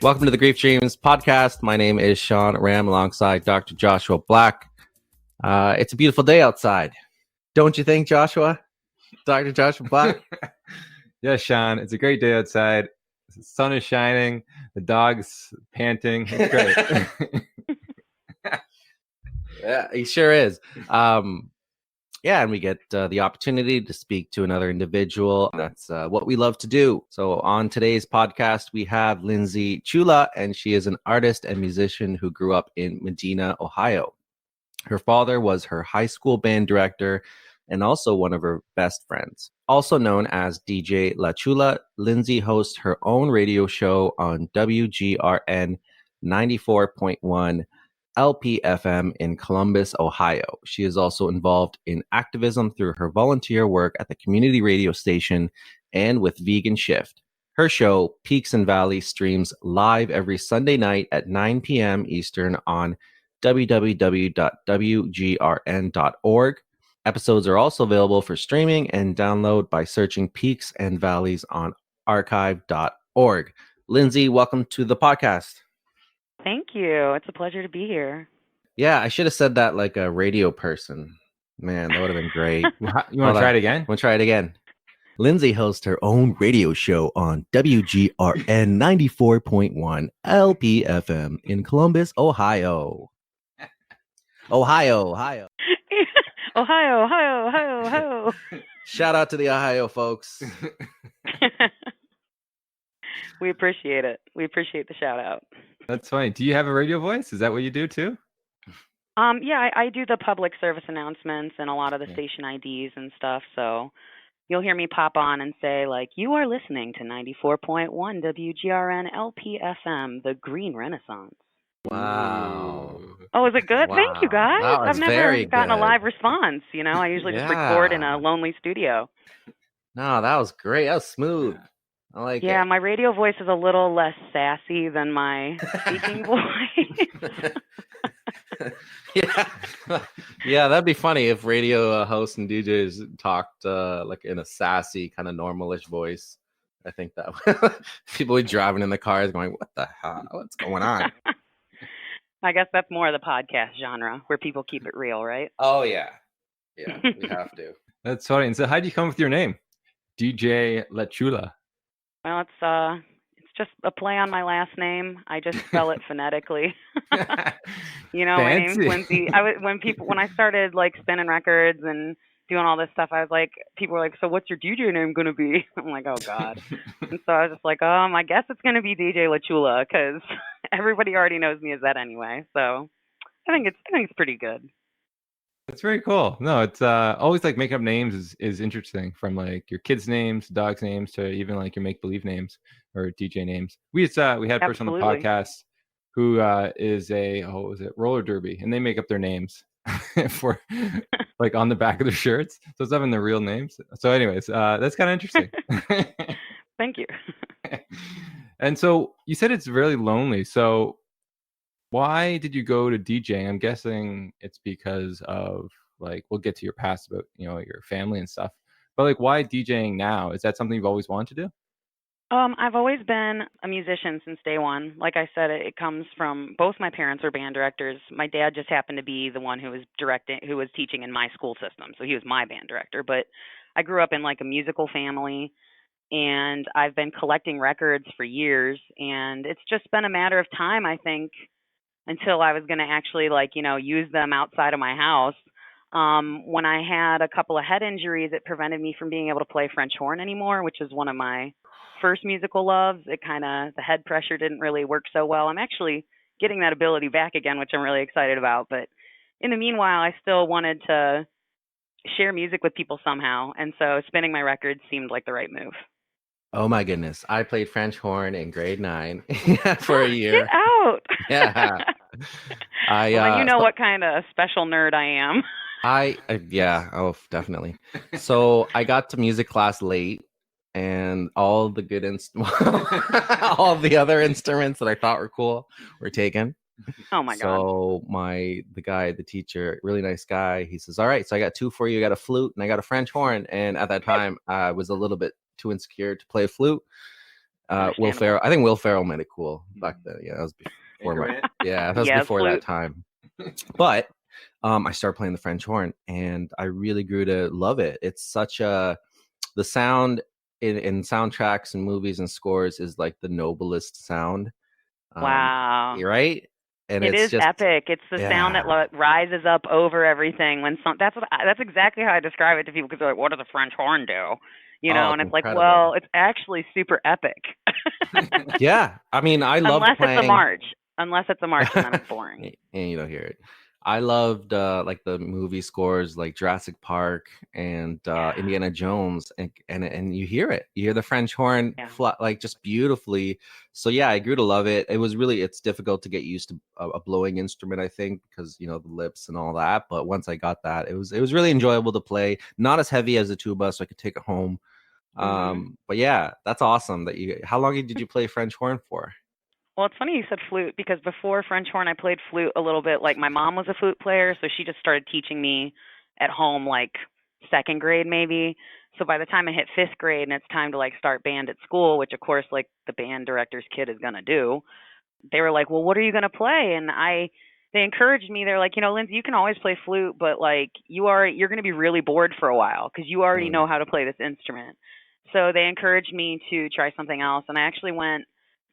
Welcome to the Grief Dreams podcast. My name is Sean Ram alongside Dr. Joshua Black. It's a beautiful day outside. Don't you think, Joshua? Dr. Joshua Black? Yes, Sean. It's a great day outside. The sun is shining. The dog's panting. It's great. Yeah, he sure is. And we get the opportunity to speak to another individual. That's what we love to do. So on today's podcast, we have Lindsay Ciulla, and she is an artist and musician who grew up in Medina, Ohio. Her father was her high school band director and also one of her best friends. Also known as DJ laChewla, Lindsay hosts her own radio show on WGRN 94.1 LPFM in Columbus, Ohio. She is also involved in activism through her volunteer work at the community radio station and with Vegan Shift. Her show, Peaks and Valleys, streams live every Sunday night at 9 p.m. Eastern on www.wgrn.org. Episodes are also available for streaming and download by searching Peaks and Valleys on archive.org. Lindsay, welcome to the podcast. Thank you. It's a pleasure to be here. Yeah, I should have said that like a radio person. Man, that would have been great. You want to try it again? We'll try it again. Lindsay hosts her own radio show on WGRN 94.1 LPFM in Columbus, Ohio. Ohio. Ohio. Shout out to the Ohio folks. We appreciate it. We appreciate the shout out. That's funny. Do you have a radio voice? Is that what you do too? Yeah, I do the public service announcements and a lot of the station IDs and stuff. So you'll hear me pop on and say, like, you are listening to 94.1 WGRN LPFM, the Green Renaissance. Wow. Oh, is it good? Wow. Thank you, guys. I've never gotten a good. live response. You know, I usually just record in a lonely studio. No, that was great. That was smooth. I like it. Yeah, my radio voice is a little less sassy than my speaking voice. Yeah, that'd be funny if radio hosts and DJs talked like in a sassy, kind of normalish voice. I think that people would be driving in the cars going, what the hell? What's going on? I guess that's more of the podcast genre where people keep it real, right? Oh, yeah. Yeah, we have to. That's funny. And so how do you come up with your name? DJ laChewla. Well, it's just a play on my last name. I just spell it phonetically. You know, my name's Lindsay. When I started like spinning records and doing all this stuff, I was like, people were like, so what's your DJ name going to be? I'm like, oh God. And so I was just like, I guess it's going to be DJ laChewla because everybody already knows me as that anyway. So I think it's pretty good. That's very cool. No, it's always like making up names is interesting, from like your kids' names, dogs' names, to even like your make-believe names or DJ names. We had a person on the podcast who is roller derby, and they make up their names for like on the back of their shirts. So it's having their real names. So anyways, that's kind of interesting. Thank you. And so you said it's really lonely. So why did you go to DJing? I'm guessing it's because of, like, we'll get to your past about, you know, your family and stuff. But like, why DJing now? Is that something you've always wanted to do? I've always been a musician since day one. Like I said, it comes from both my parents are band directors. My dad just happened to be the one who was teaching in my school system. So he was my band director. But I grew up in like a musical family, and I've been collecting records for years. And it's just been a matter of time, I think, until I was going to actually, like, you know, use them outside of my house. When I had a couple of head injuries, it prevented me from being able to play French horn anymore, which is one of my first musical loves. The head pressure didn't really work so well. I'm actually getting that ability back again, which I'm really excited about. But in the meanwhile, I still wanted to share music with people somehow. And so spinning my records seemed like the right move. Oh my goodness. I played French horn in grade 9 for a year. Get out. Yeah. Well, you know what kind of special nerd I am. Definitely. So I got to music class late, and all the good all the other instruments that I thought were cool were taken. Oh my God. So the teacher, really nice guy, he says, all right, so I got 2 for you. I got a flute and I got a French horn. And at that time, I was a little bit too insecure to play flute. Will Ferrell, I think Will Ferrell made it cool back then. Yeah, that was before that was before flute. that time. But I started playing the French horn, and I really grew to love it. It's such the sound in soundtracks and movies and scores is like the noblest sound. Wow. Right? And it it's is just epic. It's the sound that rises up over everything. That's exactly how I describe it to people, because they're like, "What does a French horn do?" You know, and it's incredible. like, well, it's actually super epic. Yeah, I mean, I love It's a march. Unless it's a march, and then it's boring. And you don't hear it. I loved like the movie scores, like Jurassic Park and Indiana Jones, and you hear it. You hear the French horn like just beautifully. So yeah, I grew to love it. It's difficult to get used to a blowing instrument, I think, because the lips and all that. But once I got that, it was really enjoyable to play. Not as heavy as the tuba, so I could take it home. But yeah, that's awesome that how long did you play French horn for? Well, it's funny you said flute, because before French horn, I played flute a little bit. Like, my mom was a flute player, so she just started teaching me at home, like second grade maybe. So by the time I hit fifth grade and it's time to like start band at school, which of course like the band director's kid is gonna do, they were like, "Well, what are you gonna play?" And they encouraged me. They're like, Lindsay, you can always play flute, but like you're gonna be really bored for a while because you already know how to play this instrument. So they encouraged me to try something else, and I actually went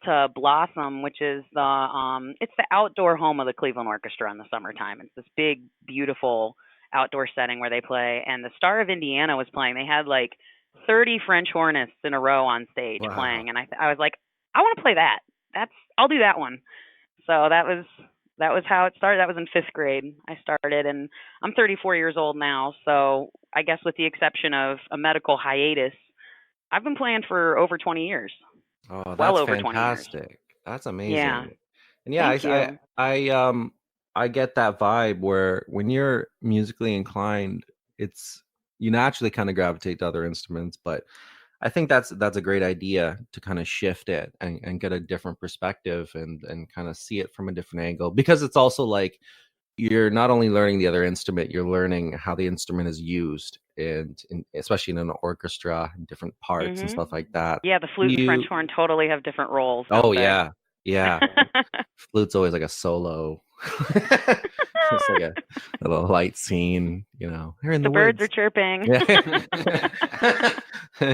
to Blossom, which is it's the outdoor home of the Cleveland Orchestra in the summertime. It's this big, beautiful outdoor setting where they play, and the Star of Indiana was playing. They had like 30 French hornists in a row on stage playing, and I was like, I want to play that. I'll do that one. So that was how it started. That was in fifth grade. I started, and I'm 34 years old now. So I guess with the exception of a medical hiatus, I've been playing for over 20 years. Oh, well that's over 20 years. fantastic. That's amazing. Yeah. And yeah, Thank you. I get that vibe where when you're musically inclined, you naturally kind of gravitate to other instruments, but I think that's a great idea to kind of shift it and get a different perspective and kind of see it from a different angle, because it's also like you're not only learning the other instrument, you're learning how the instrument is used, and especially in an orchestra, different parts and stuff like that. Yeah, the flute and French horn totally have different roles. Yeah. Flute's always like a solo. It's like a little light scene, They're in the birds woods. are chirping.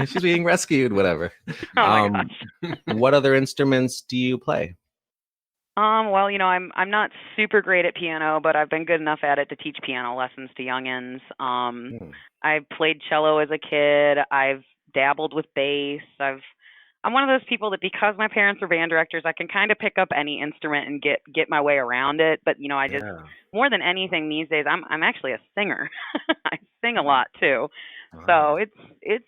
She's being rescued, whatever. Oh my gosh. What other instruments do you play? Well, I'm not super great at piano, but I've been good enough at it to teach piano lessons to youngins. I played cello as a kid. I've dabbled with bass. I'm one of those people that, because my parents were band directors, I can kind of pick up any instrument and get my way around it. But I just more than anything these days, I'm actually a singer. I sing a lot too. So it's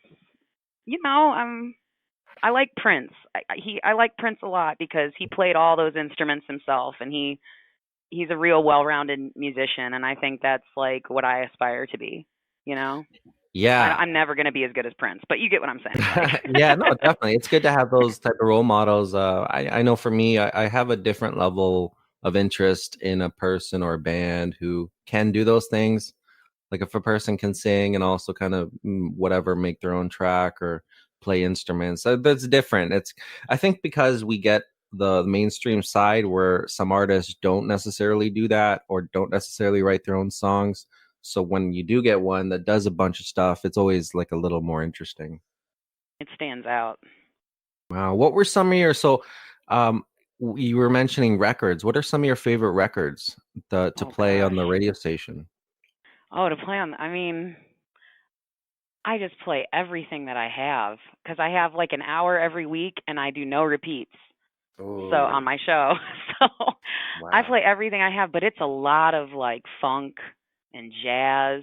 I like Prince. I like Prince a lot because he played all those instruments himself, and he's a real well-rounded musician, and I think that's like what I aspire to be. Yeah, I'm never going to be as good as Prince, but you get what I'm saying. Yeah, no, definitely. It's good to have those type of role models. I know for me, I have a different level of interest in a person or a band who can do those things. Like if a person can sing and also kind of whatever, make their own track or play instruments, that's different. I think because we get the mainstream side where some artists don't necessarily do that or don't necessarily write their own songs. So when you do get one that does a bunch of stuff, it's always like a little more interesting. It stands out. Wow. What were some of your, you were mentioning records. What are some of your favorite records to play on the radio station? Oh, to play on, I just play everything that I have, because I have like an hour every week and I do no repeats. Ooh. So on my show. So wow. I play everything I have, but it's a lot of like funk and jazz.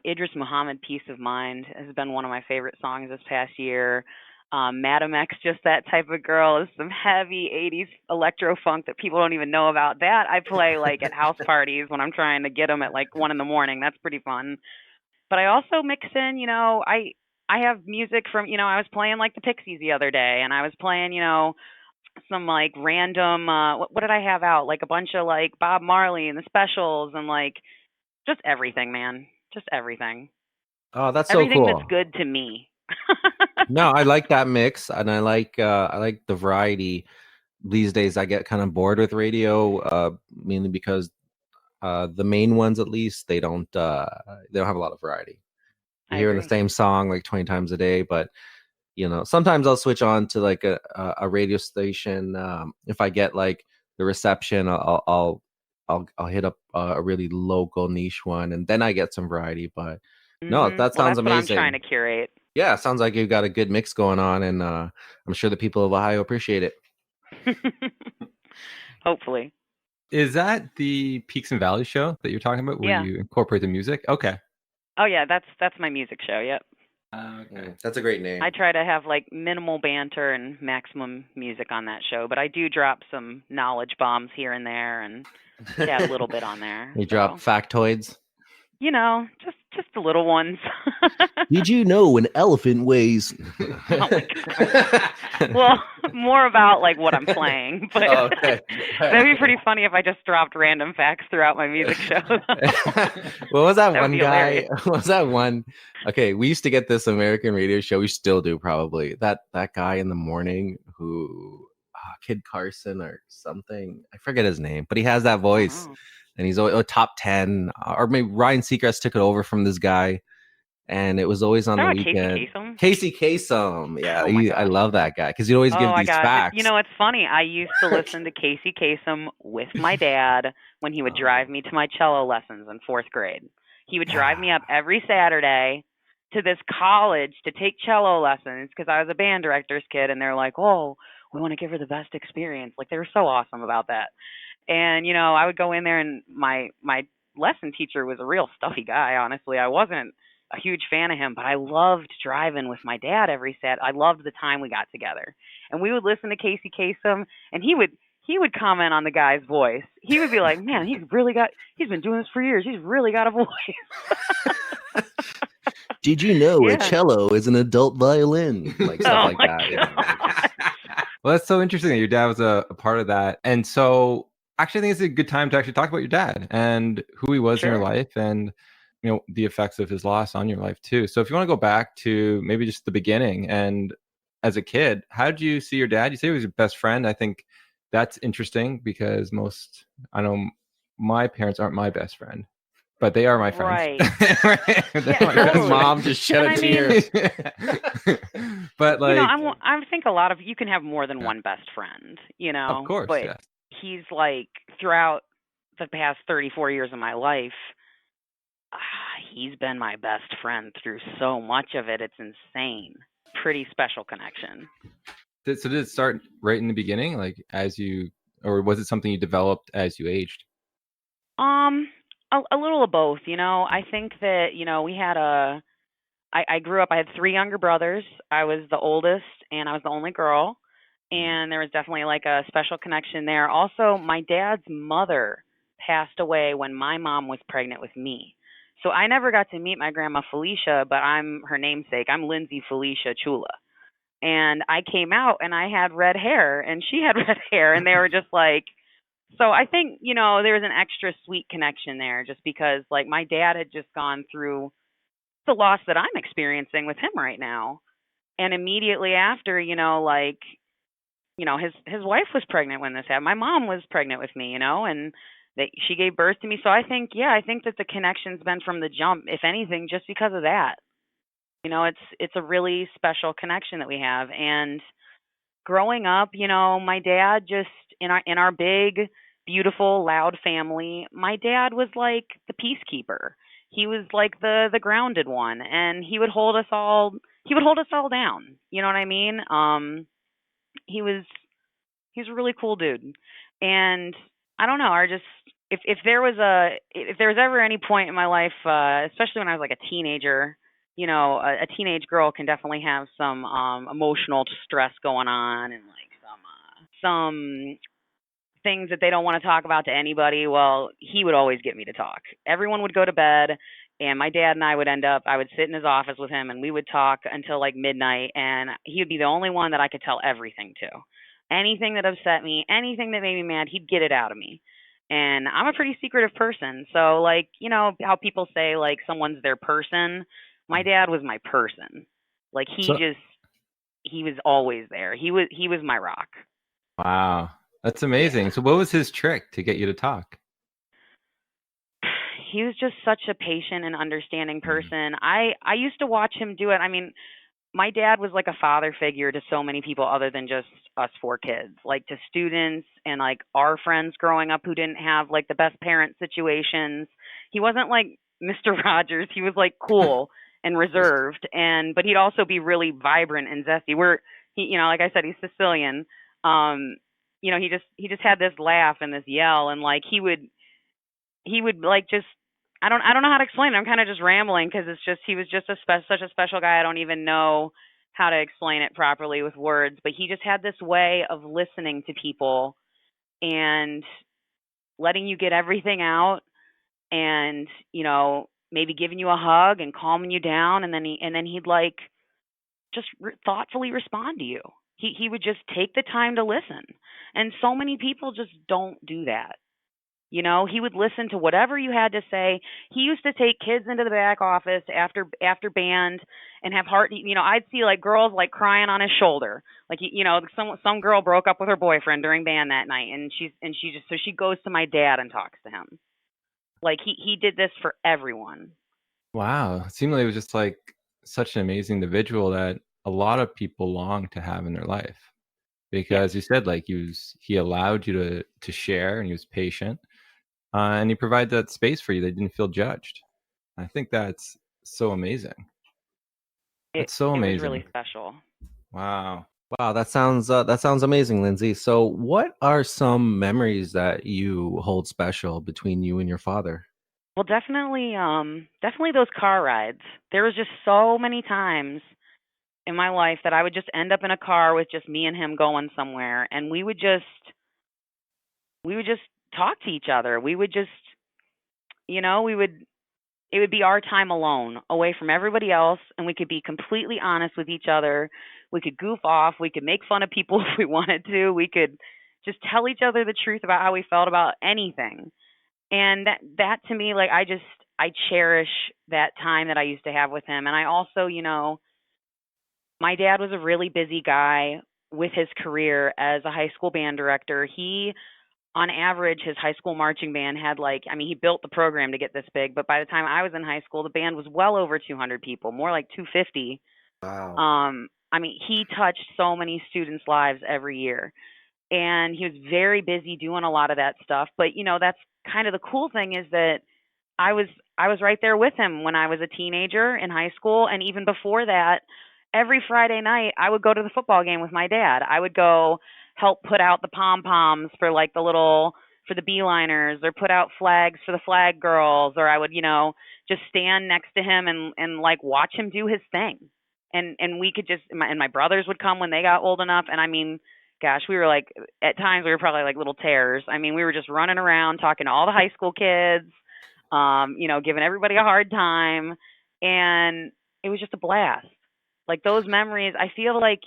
Idris Muhammad, Peace of Mind, has been one of my favorite songs this past year. Madam X, Just That Type of Girl, is some heavy 80s electro funk that people don't even know about. That I play like at house parties when I'm trying to get them at like 1 a.m. That's pretty fun. But I also mix in, I have music from, I was playing like the Pixies the other day, and I was playing, some like random, what did I have out? Like a bunch of like Bob Marley and the Specials, and like just everything, man. Just everything. Oh, that's everything so cool. That's good to me. No, I like that mix, and I like the variety. These days, I get kind of bored with radio, mainly because the main ones, at least, they don't have a lot of variety. I You're hearing the agree. same song like 20 times a day, but sometimes I'll switch on to like a radio station. If I get like the reception, I'll hit up a really local niche one, and then I get some variety. But no, that Well, sounds that's what I'm trying amazing. to curate. Yeah, sounds like you've got a good mix going on, and I'm sure the people of Ohio appreciate it. Hopefully. Is that the Peaks and Valleys show that you're talking about, where Yeah. you incorporate the music? Okay. Oh yeah, that's my music show. Yep. Okay. That's a great name. I try to have like minimal banter and maximum music on that show, but I do drop some knowledge bombs here and there and add a little bit on there. You drop factoids. Just the little ones. Did you know an elephant weighs? Oh my God. Well, more about like what I'm playing, but Oh, okay. that'd be pretty funny if I just dropped random facts throughout my music show. What was that That would one be guy? hilarious. What was that one? Okay, we used to get this American radio show. We still do, probably. That guy in the morning who Kid Carson or something. I forget his name, but he has that voice, and he's always top 10. Or maybe Ryan Seacrest took it over from this guy, and it was always on the weekend. Casey Kasem. Yeah, Oh I love that guy because he'd always give these facts. It's funny. I used to listen to Casey Kasem with my dad when he would drive me to my cello lessons in 4th grade. He would drive me up every Saturday to this college to take cello lessons because I was a band director's kid, and they're like, "Oh, we want to give her the best experience." Like, they were so awesome about that. And I would go in there, and my lesson teacher was a real stuffy guy. Honestly, I wasn't a huge fan of him, but I loved driving with my dad every Saturday. I loved the time we got together, and we would listen to Casey Kasem, and he would comment on the guy's voice. He would be like, "Man, he's been doing this for years. He's really got a voice." Did you know a cello is an adult violin? Like stuff like that. Yeah. Well, that's so interesting that your dad was a part of that. And so actually, I think it's a good time to actually talk about your dad and who he was in your life, and the effects of his loss on your life too. So if you want to go back to maybe just the beginning, and as a kid, how did you see your dad? You say he was your best friend. I think that's interesting because I know my parents aren't my best friend, but they are my friends. Right. Totally. Mom just shed a tear. But like, I think a lot of you can have more than one best friend, Of course, but yes. he's like, throughout the past 34 years of my life, he's been my best friend through so much of it. It's insane. Pretty special connection. So did it start right in the beginning, like or was it something you developed as you aged? A little of both. I think that we had I grew up. I had 3 younger brothers. I was the oldest, and I was the only girl. And there was definitely like a special connection there. Also, my dad's mother passed away when my mom was pregnant with me. So I never got to meet my grandma Felicia, but I'm her namesake. I'm Lindsay Ciulla. And I came out and I had red hair and she had red hair, and they were just like, so I think, there was an extra sweet connection there just because like my dad had just gone through the loss that I'm experiencing with him right now. And immediately after, his wife was pregnant when this happened. My mom was pregnant with me, and she gave birth to me. So I think that the connection's been from the jump, if anything, just because of that. It's a really special connection that we have. And growing up, my dad just in our big, beautiful, loud family, my dad was like the peacekeeper. He was like the grounded one, and he would hold us all down. You know what I mean? He's a really cool dude. And I don't know, if there was ever any point in my life, especially when I was like a teenager, a teenage girl can definitely have some emotional stress going on, and like some things that they don't want to talk about to anybody. Well, he would always get me to talk. Everyone would go to bed, and my dad and I would sit in his office with him, and we would talk until like midnight, and he would be the only one that I could tell everything to. Anything that upset me, anything that made me mad, he'd get it out of me. And I'm a pretty secretive person. So like, how people say like someone's their person, my dad was my person. Like So he was always there. He was my rock. wow, that's amazing. Yeah. So what was his trick to get you to talk? He was just such a patient and understanding Mm. person. I used to watch him do it. I mean, my dad was like a father figure to so many people other than just us four kids, like to students and like our friends growing up who didn't have like the best parent situations. He wasn't like Mr. Rogers. He was like cool and reserved, and but he'd also be really vibrant and zesty. Like I said, he's Sicilian. Um, he just had this laugh and this yell, and like he would like just I don't know how to explain it. I'm kind of just rambling because it's just he was just such a special guy. I don't even know how to explain it properly with words, but he just had this way of listening to people and letting you get everything out, and maybe giving you a hug and calming you down, and then he'd like just thoughtfully respond to you. He would just take the time to listen, and so many people just don't do that. He would listen to whatever you had to say. He used to take kids into the back office after band and have I'd see like girls like crying on his shoulder. Like some girl broke up with her boyfriend during band that night, and she goes to my dad and talks to him. Like he did this for everyone. Wow, it seemed like it was just like such an amazing individual that a lot of people long to have in their life. Yes. Because you said like he allowed you to share, and he was patient, and he provided that space for you that didn't feel judged. I think that's so amazing. It That's so it was really amazing. special. Wow. Wow, that sounds amazing, Lindsay. So, what are some memories that you hold special between you and your father? Well, definitely those car rides. There was just so many times in my life that I would just end up in a car with just me and him going somewhere, and we would just talk to each other. We would just, we would it would be our time alone, away from everybody else, and we could be completely honest with each other. We could goof off, we could make fun of people if we wanted to. We could just tell each other the truth about how we felt about anything. And that to me, like I cherish that time that I used to have with him. And I also, my dad was a really busy guy with his career as a high school band director. He, on average, his high school marching band had he built the program to get this big, but by the time I was in high school, the band was well over 200 people, more like 250. Wow. He touched so many students' lives every year, and he was very busy doing a lot of that stuff. But that's kind of the cool thing, is that I was I was right there with him when I was a teenager in high school, and even before that. Every Friday night, I would go to the football game with my dad. I would go help put out the pom poms for like for the beeliners, or put out flags for the flag girls, or I would just stand next to him and like watch him do his thing. And we could just and my brothers would come when they got old enough, and gosh, we were like, at times we were probably like little terrors. We were just running around talking to all the high school kids, giving everybody a hard time, and it was just a blast. Like those memories, I feel like,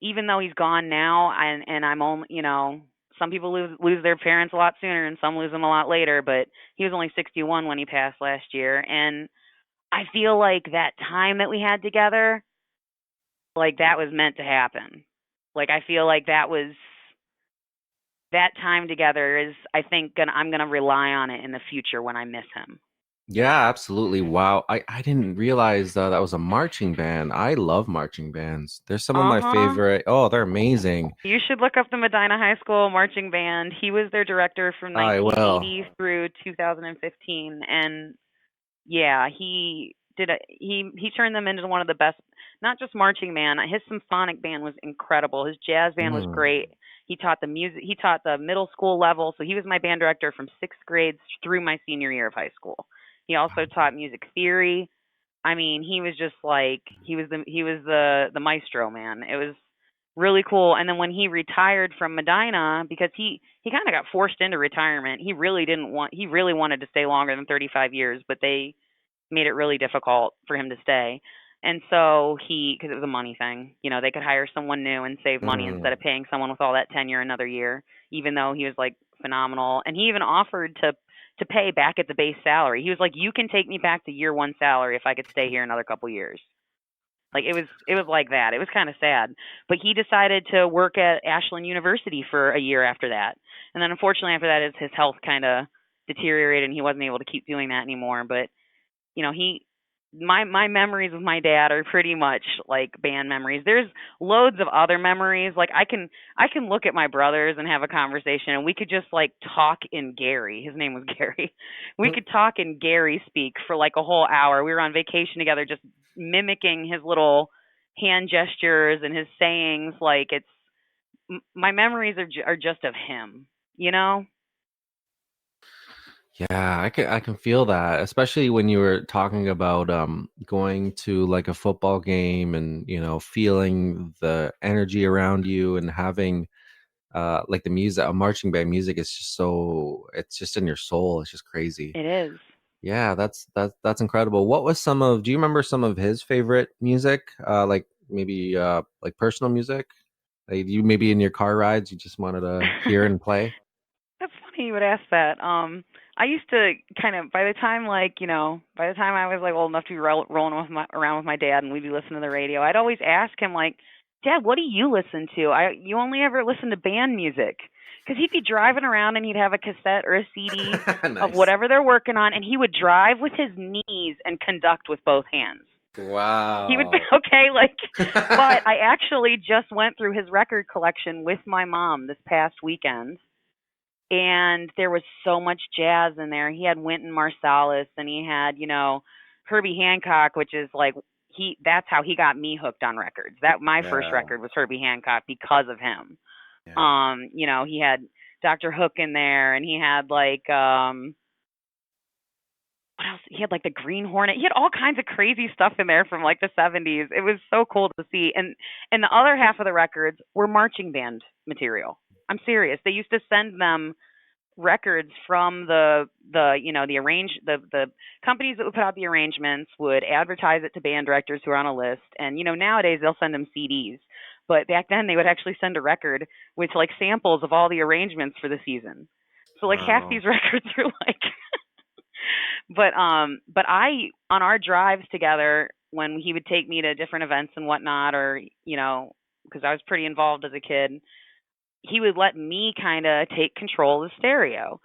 even though he's gone now, and I'm only, some people lose their parents a lot sooner and some lose them a lot later, but he was only 61 when he passed last year, and I feel like that time that we had together, like that was meant to happen. Like I feel like that time together is, I think, I'm gonna rely on it in the future when I miss him. Yeah, absolutely. Wow. I didn't realize that was a marching band. I love marching bands. They're some of my Uh-huh. favorite. Oh, they're amazing. You should look up the Medina High School marching band. He was their director from I will. 1980 through 2015, and yeah, he turned them into one of the best, not just marching band. His symphonic band was incredible. His jazz band was Mm. great. He taught the music. He taught the middle school level, so he was my band director from sixth grade through my senior year of high school. He also taught music theory. He was just like he was the maestro, man. It was really cool. And then when he retired from Medina, because he kind of got forced into retirement. He really wanted to stay longer than 35 years, but they made it really difficult for him to stay. And so because it was a money thing, they could hire someone new and save money instead Mm. of paying someone with all that tenure another year, even though he was like phenomenal. And he even offered to pay back at the base salary. He was like, "You can take me back to year one salary if I could stay here another couple years." Like it was like that. It was kind of sad. But he decided to work at Ashland University for a year after that. And then unfortunately after that his health kind of deteriorated and he wasn't able to keep doing that anymore. But my memories with my dad are pretty much like band memories. There's loads of other memories. Like I can look at my brothers and have a conversation and we could just like talk in Gary. His name was Gary. We could talk in Gary speak for like a whole hour. We were on vacation together just mimicking his little hand gestures and his sayings. Like my memories are just of him, you know? Yeah, I can feel that, especially when you were talking about going to like a football game and feeling the energy around you and having like the music, a marching band music is just it's just in your soul. It's just crazy. It is. Yeah, that's incredible. Do you remember some of his favorite music? Like maybe like personal music? Like you maybe in your car rides you just wanted to hear and play? That's funny you would ask that. I used to kind of by the time I was like old enough to be rolling around with my dad and we'd be listening to the radio, I'd always ask him like, "Dad, what do you listen to? You only ever listen to band music?" Because he'd be driving around and he'd have a cassette or a CD of Nice. whatever they're working on, and he would drive with his knees and conduct with both hands. Wow. He would be okay, like. But I actually just went through his record collection with my mom this past weekend. And there was so much jazz in there. He had Wynton Marsalis and he had, Herbie Hancock, which is like that's how he got me hooked on records. That my first Yeah. record was Herbie Hancock because of him. Yeah. He had Dr. Hook in there and he had like what else? He had like the Green Hornet. He had all kinds of crazy stuff in there from like the 70s. It was so cool to see. And the other half of the records were marching band material. I'm serious. They used to send them records from the companies that would put out the arrangements would advertise it to band directors who are on a list. And nowadays they'll send them CDs, but back then they would actually send a record with like samples of all the arrangements for the season. So like half these records are like but I on our drives together when he would take me to different events and whatnot, or because I was pretty involved as a kid, he would let me kind of take control of the stereo.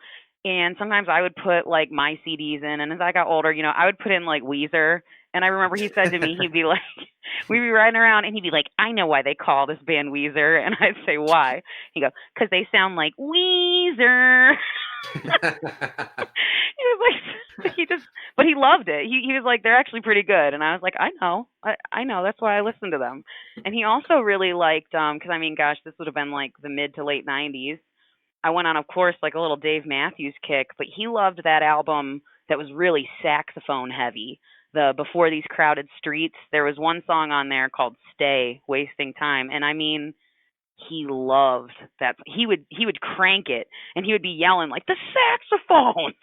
And sometimes I would put like my CDs in, and as I got older, I would put in like Weezer. And I remember he said to me, he'd be like, we'd be riding around, and he'd be like, "I know why they call this band Weezer." And I'd say, "Why?" He'd go, "Because they sound like Weezer." He was like, but he loved it. He was like, "They're actually pretty good." And I was like, "I know, I know. That's why I listen to them." And he also really liked, because I mean, gosh, this would have been like the mid to late '90s. I went on, of course, like a little Dave Matthews kick, but he loved that album that was really saxophone heavy. The Before These Crowded Streets. There was one song on there called "Stay, Wasting Time," and I mean, he loved that. He would crank it and he would be yelling like, "The saxophones!"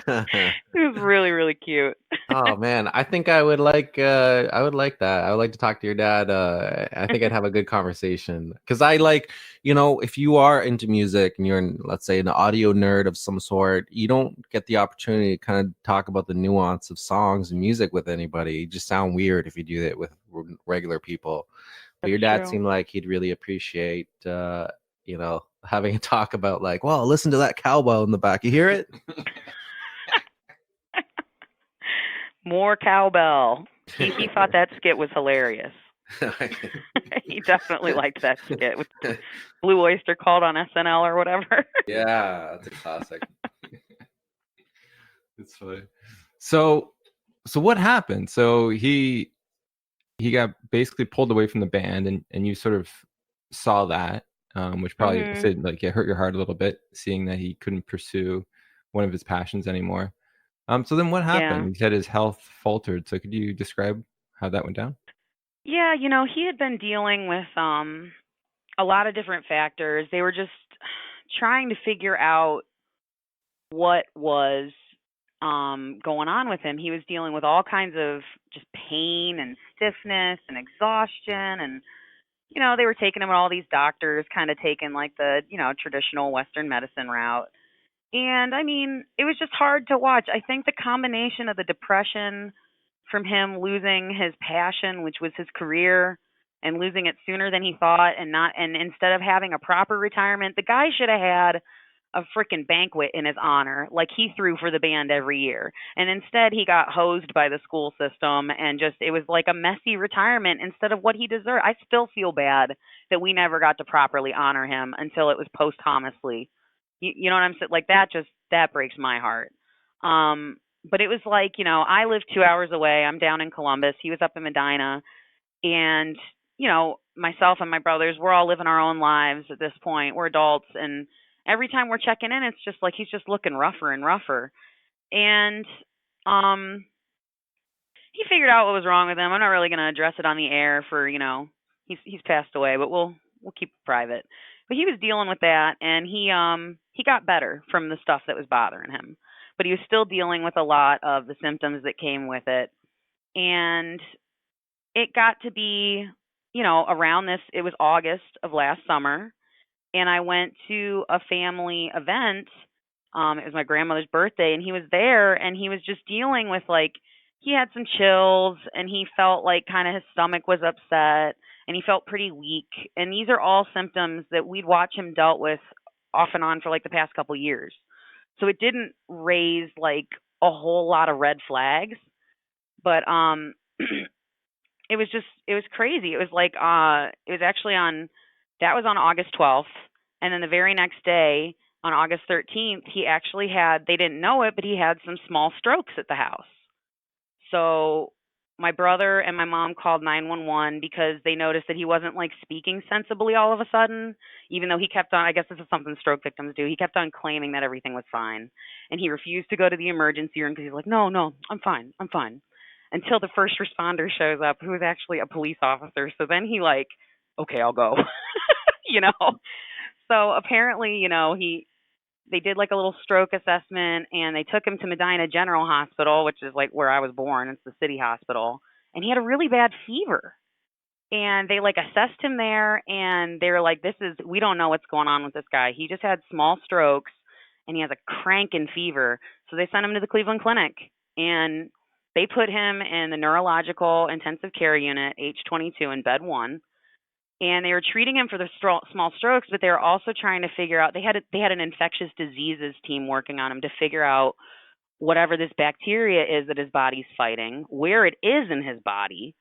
It was really, really cute. Oh man, I think I would like that. I would like to talk to your dad. I think I'd have a good conversation because I like, if you are into music and you're let's say an audio nerd of some sort, you don't get the opportunity to kind of talk about the nuance of songs and music with anybody. You just sound weird if you do that with regular people. But your dad seemed like he'd really appreciate having a talk about like, well, listen to that cowbell in the back. You hear it? More cowbell. He thought that skit was hilarious. He definitely liked that skit with Blue Oyster Cult on SNL or whatever. Yeah, that's a classic. It's funny. So what happened? So he got basically pulled away from the band, and you sort of saw that, which probably said like it hurt your heart a little bit, seeing that he couldn't pursue one of his passions anymore. So then what happened? Yeah. You said his health faltered. So could you describe how that went down? Yeah, he had been dealing with a lot of different factors. They were just trying to figure out what was going on with him. He was dealing with all kinds of just pain and stiffness and exhaustion, and they were taking him to all these doctors, kind of taking like the traditional Western medicine route. And I mean, it was just hard to watch. I think the combination of the depression from him losing his passion, which was his career, and losing it sooner than he thought, and instead of having a proper retirement, the guy should have had a freaking banquet in his honor, like he threw for the band every year. And instead, he got hosed by the school system, and just it was like a messy retirement instead of what he deserved. I still feel bad that we never got to properly honor him until it was posthumously. You know what I'm saying? Like that breaks my heart. But it was like, I live 2 hours away. I'm down in Columbus. He was up in Medina, and myself and my brothers, we're all living our own lives at this point. We're adults, and every time we're checking in, it's just like he's just looking rougher and rougher. And he figured out what was wrong with him. I'm not really going to address it on the air for, he's passed away, but we'll keep it private. But he was dealing with that, and he got better from the stuff that was bothering him. But he was still dealing with a lot of the symptoms that came with it. And it got to be, around this, it was August of last summer, and I went to a family event. It was my grandmother's birthday, and he was there, and he was just dealing with, like, he had some chills, and he felt like kind of his stomach was upset, and he felt pretty weak. And these are all symptoms that we'd watch him dealt with off and on for like the past couple years. So it didn't raise like a whole lot of red flags, but it was crazy. It was like it was actually that was on August 12th, and then the very next day on August 13th, he actually they didn't know it, but he had some small strokes at the house. So my brother and my mom called 911 because they noticed that he wasn't like speaking sensibly all of a sudden, even though he kept on, I guess this is something stroke victims do. He kept on claiming that everything was fine, and he refused to go to the emergency room because he's like, no, I'm fine. Until the first responder shows up, who is actually a police officer. So then he like, okay, I'll go, So apparently, they did like a little stroke assessment, and they took him to Medina General Hospital, which is like where I was born. It's the city hospital. And he had a really bad fever. And they like assessed him there, and they were like, we don't know what's going on with this guy. He just had small strokes, and he has a cranking fever. So they sent him to the Cleveland Clinic, and they put him in the neurological intensive care unit, H22, in bed 1. And they were treating him for the small strokes, but they were also trying to figure out, they had an infectious diseases team working on him to figure out whatever this bacteria is that his body's fighting, where it is in his body,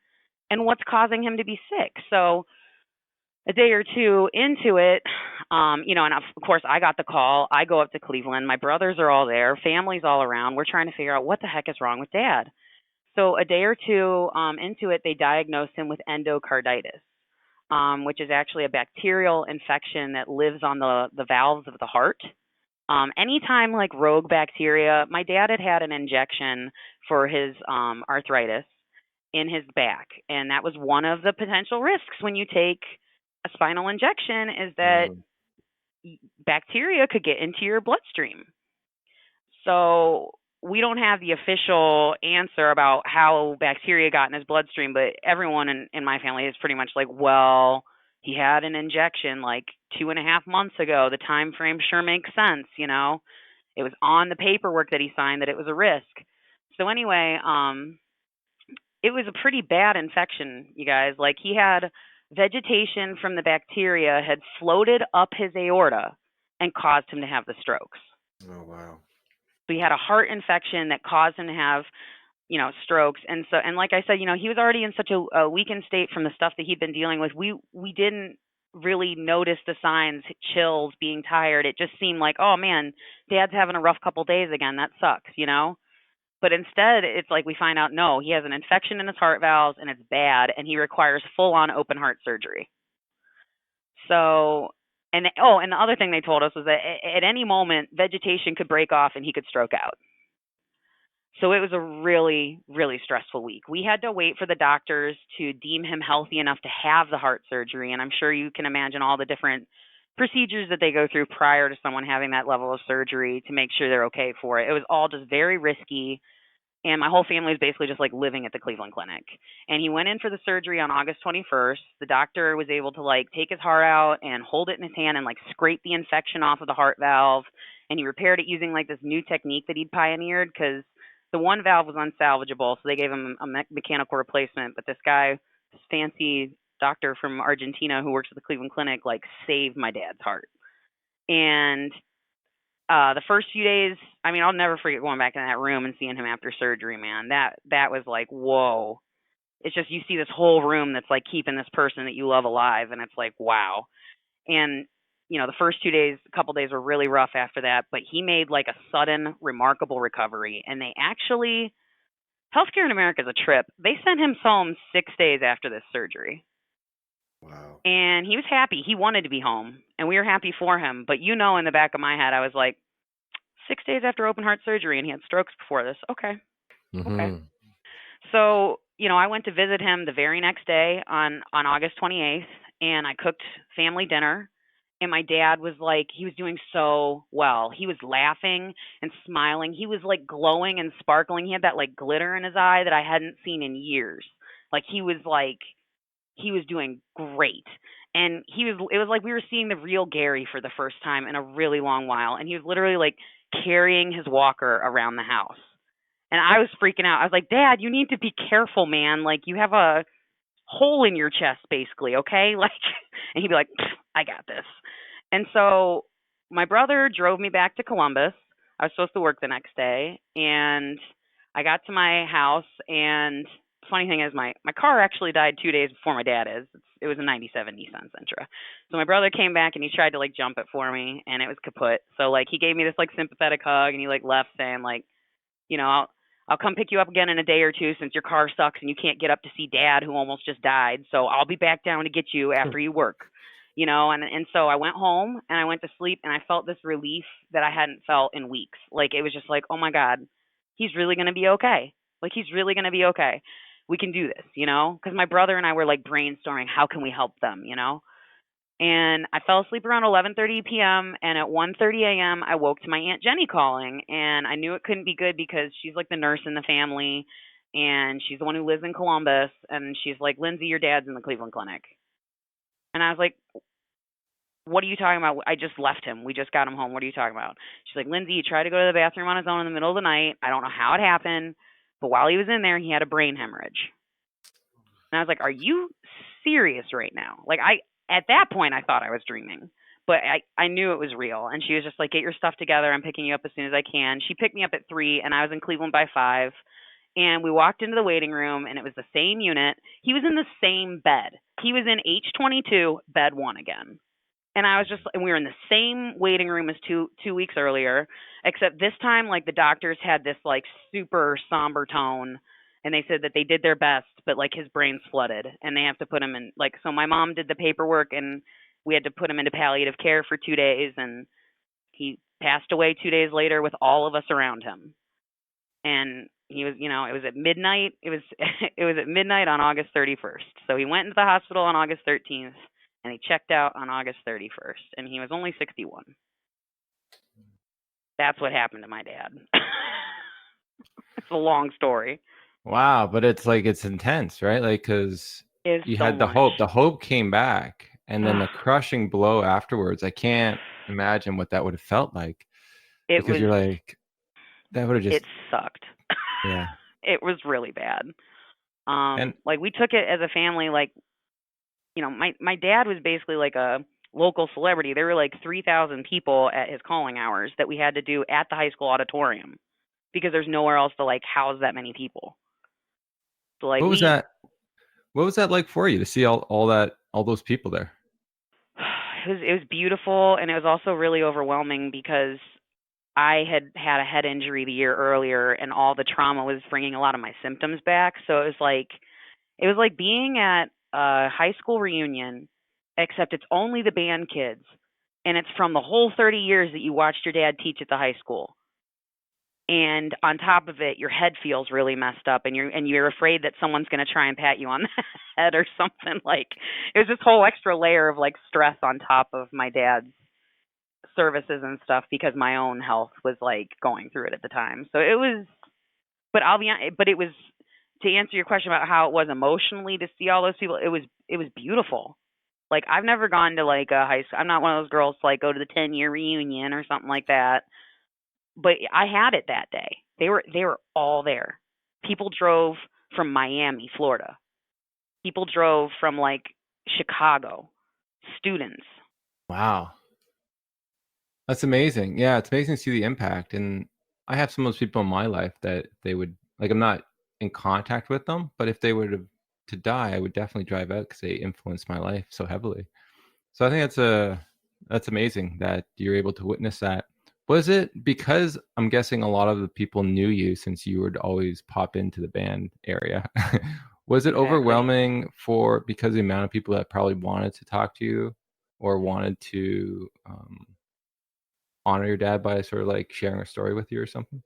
and what's causing him to be sick. So a day or two into it, and of course I got the call. I go up to Cleveland. My brothers are all there. Family's all around. We're trying to figure out what the heck is wrong with Dad. So a day or two into it, they diagnosed him with endocarditis, which is actually a bacterial infection that lives on the valves of the heart. Anytime like rogue bacteria, my dad had an injection for his arthritis in his back, and that was one of the potential risks when you take a spinal injection, is that bacteria could get into your bloodstream. So we don't have the official answer about how bacteria got in his bloodstream, but everyone in my family is pretty much like, well, he had an injection like 2.5 months ago. The time frame sure makes sense, It was on the paperwork that he signed that it was a risk. So anyway, it was a pretty bad infection, you guys. Like, he had vegetation from the bacteria had floated up his aorta and caused him to have the strokes. Oh, wow. So he had a heart infection that caused him to have, strokes. And so, and like I said, he was already in such a weakened state from the stuff that he'd been dealing with. We didn't really notice the signs, chills, being tired. It just seemed like, oh man, Dad's having a rough couple days again. That sucks, But instead, it's like we find out, no, he has an infection in his heart valves, and it's bad, and he requires full-on open heart surgery. So, and the other thing they told us was that at any moment, vegetation could break off and he could stroke out. So it was a really, really stressful week. We had to wait for the doctors to deem him healthy enough to have the heart surgery, and I'm sure you can imagine all the different procedures that they go through prior to someone having that level of surgery to make sure they're okay for it. It was all just very risky. And my whole family was basically just like living at the Cleveland Clinic. And he went in for the surgery on August 21st. The doctor was able to like take his heart out and hold it in his hand and like scrape the infection off of the heart valve. And he repaired it using like this new technique that he'd pioneered, because the one valve was unsalvageable, so they gave him a mechanical replacement. But this guy, this fancy doctor from Argentina who works at the Cleveland Clinic, like saved my dad's heart. And the first few days, I mean, I'll never forget going back in that room and seeing him after surgery, man. That was like, whoa. It's just, you see this whole room that's like keeping this person that you love alive, and it's like, wow. And you know, the first 2 days, a couple days were really rough after that, but he made like a sudden, remarkable recovery. And they actually, healthcare in America is a trip. They sent him home 6 days after this surgery. Wow. And he was happy. He wanted to be home, and we were happy for him. But you know, in the back of my head, I was like, 6 days after open heart surgery, and he had strokes before this. Okay. Okay. So, you know, I went to visit him the very next day on August 28th, and I cooked family dinner. And my dad was like, he was doing so well. He was laughing and smiling. He was like glowing and sparkling. He had that like glitter in his eye that I hadn't seen in years. Like he was doing great. And it was like we were seeing the real Gary for the first time in a really long while. And he was literally like carrying his walker around the house. And I was freaking out. I was like, Dad, you need to be careful, man. Like, you have a hole in your chest, basically, okay? Like, and he'd be like, I got this. And so my brother drove me back to Columbus. I was supposed to work the next day. And I got to my house, and the funny thing is my car actually died 2 days before my dad is. It was a 97 Nissan Sentra. So my brother came back, and he tried to, like, jump it for me, and it was kaput. So, like, he gave me this, like, sympathetic hug, and he, like, left saying, like, you know, I'll come pick you up again in a day or two since your car sucks and you can't get up to see Dad who almost just died. So I'll be back down to get you after you work, you know. And so I went home and I went to sleep, and I felt this relief that I hadn't felt in weeks. Like, it was just like, oh my God, he's really going to be okay. Like, he's really going to be okay. We can do this, you know, because my brother and I were like brainstorming, how can we help them, you know? And I fell asleep around 11:30 p.m. and at 1:30 a.m. I woke to my Aunt Jenny calling, and I knew it couldn't be good because she's like the nurse in the family, and she's the one who lives in Columbus, and she's like, Lindsay, your dad's in the Cleveland Clinic. And I was like, what are you talking about? I just left him. We just got him home. What are you talking about? She's like, Lindsay, he tried to go to the bathroom on his own in the middle of the night. I don't know how it happened, but while he was in there, he had a brain hemorrhage. And I was like, are you serious right now? Like, at that point, I thought I was dreaming, but I knew it was real. And she was just like, get your stuff together. I'm picking you up as soon as I can. She picked me up at 3, and I was in Cleveland by 5. And we walked into the waiting room, and it was the same unit. He was in the same bed. He was in H22, bed 1 again. And I was just, and we were in the same waiting room as two weeks earlier, except this time, like, the doctors had this, like, super somber tone. And they said that they did their best, but like his brain's flooded and they have to put him in, like, so my mom did the paperwork and we had to put him into palliative care for 2 days, and he passed away 2 days later with all of us around him. And he was, you know, it was at midnight. It was at midnight on August 31st. So he went into the hospital on August 13th and he checked out on August 31st, and he was only 61. That's what happened to my dad. It's a long story. Wow, but it's like, it's intense, right? Like, because you So had the much. hope. The hope came back, and then the crushing blow afterwards. I can't imagine what that would have felt like. Because you're like, that would have just. It sucked. Yeah. It was really bad. And like, we took it as a family. Like, you know, my dad was basically like a local celebrity. There were like 3,000 people at his calling hours that we had to do at the high school auditorium because there's nowhere else to like house that many people. So like, what was that? What was that like for you to see all those people there? It was beautiful, and it was also really overwhelming because I had had a head injury the year earlier, and all the trauma was bringing a lot of my symptoms back. So it was like being at a high school reunion, except it's only the band kids, and it's from the whole 30 years that you watched your dad teach at the high school. And on top of it, your head feels really messed up, and you're afraid that someone's going to try and pat you on the head or something. Like, it was this whole extra layer of like stress on top of my dad's services and stuff because my own health was like going through it at the time. So it was, but it was, to answer your question about how it was emotionally to see all those people, it was beautiful. Like, I've never gone to like a high school. I'm not one of those girls to like go to the 10-year reunion or something like that. But I had it that day. They were all there. People drove from Miami, Florida. People drove from like Chicago. Students. Wow. That's amazing. Yeah, it's amazing to see the impact. And I have some of those people in my life that they would like. I'm not in contact with them, but if they were to die, I would definitely drive out because they influenced my life so heavily. So I think that's amazing that you're able to witness that. Was it because I'm guessing a lot of the people knew you since you would always pop into the band area? Was it Exactly. overwhelming because of the amount of people that probably wanted to talk to you or wanted to honor your dad by sort of like sharing a story with you or something?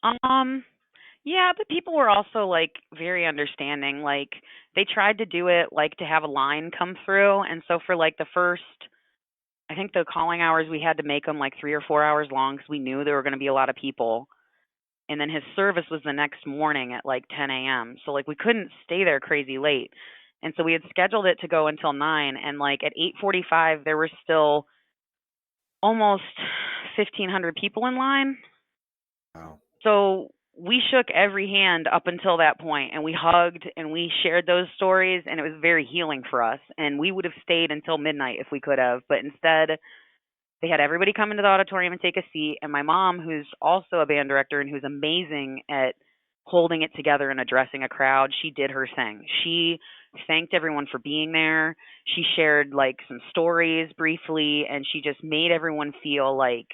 Yeah, but people were also like very understanding. Like they tried to do it like to have a line come through, and so for like the first, I think the calling hours we had to make them like 3 or 4 hours long because we knew there were going to be a lot of people. And then his service was the next morning at like 10 a.m. So like we couldn't stay there crazy late. And so we had scheduled it to go until 9, and like at 8:45 there were still almost 1,500 people in line. Wow. So we shook every hand up until that point, and we hugged and we shared those stories, and it was very healing for us. And we would have stayed until midnight if we could have, but instead they had everybody come into the auditorium and take a seat. And my mom, who's also a band director and who's amazing at holding it together and addressing a crowd, she did her thing. She thanked everyone for being there. She shared like some stories briefly, and she just made everyone feel like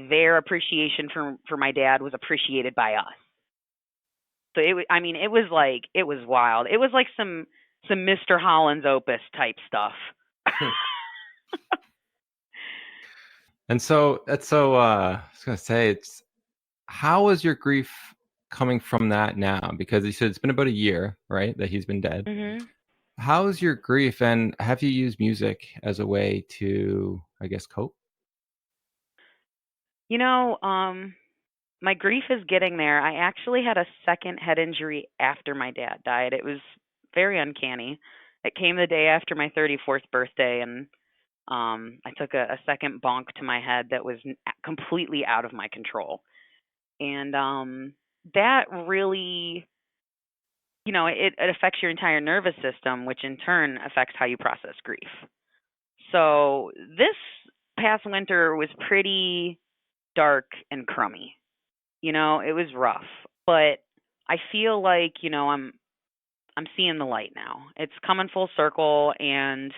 their appreciation for my dad was appreciated by us. So it was wild. It was like some Mr. Holland's Opus type stuff. And so I was gonna say, how is your grief coming from that now? Because he said it's been about a year, right, that he's been dead. Mm-hmm. How is your grief, and have you used music as a way to, I guess, cope? You know, my grief is getting there. I actually had a second head injury after my dad died. It was very uncanny. It came the day after my 34th birthday, and I took a second bonk to my head that was completely out of my control. And that really, it affects your entire nervous system, which in turn affects how you process grief. So this past winter was pretty dark and crummy. It was rough, but I feel like, I'm seeing the light now. It's coming full circle, and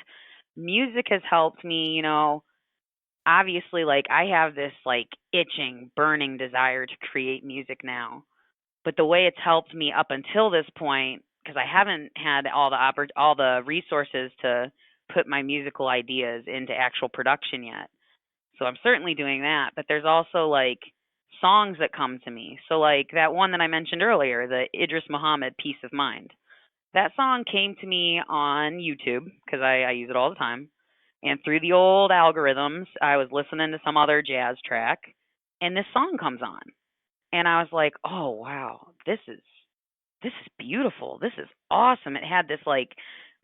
music has helped me, obviously, like I have this like itching, burning desire to create music now. But the way it's helped me up until this point, because I haven't had all the resources to put my musical ideas into actual production yet. So I'm certainly doing that, but there's also like songs that come to me. So like that one that I mentioned earlier, the Idris Muhammad Peace of Mind. That song came to me on YouTube because I use it all the time. And through the old algorithms, I was listening to some other jazz track, and this song comes on. And I was like, "Oh, wow. This is beautiful. This is awesome." It had this like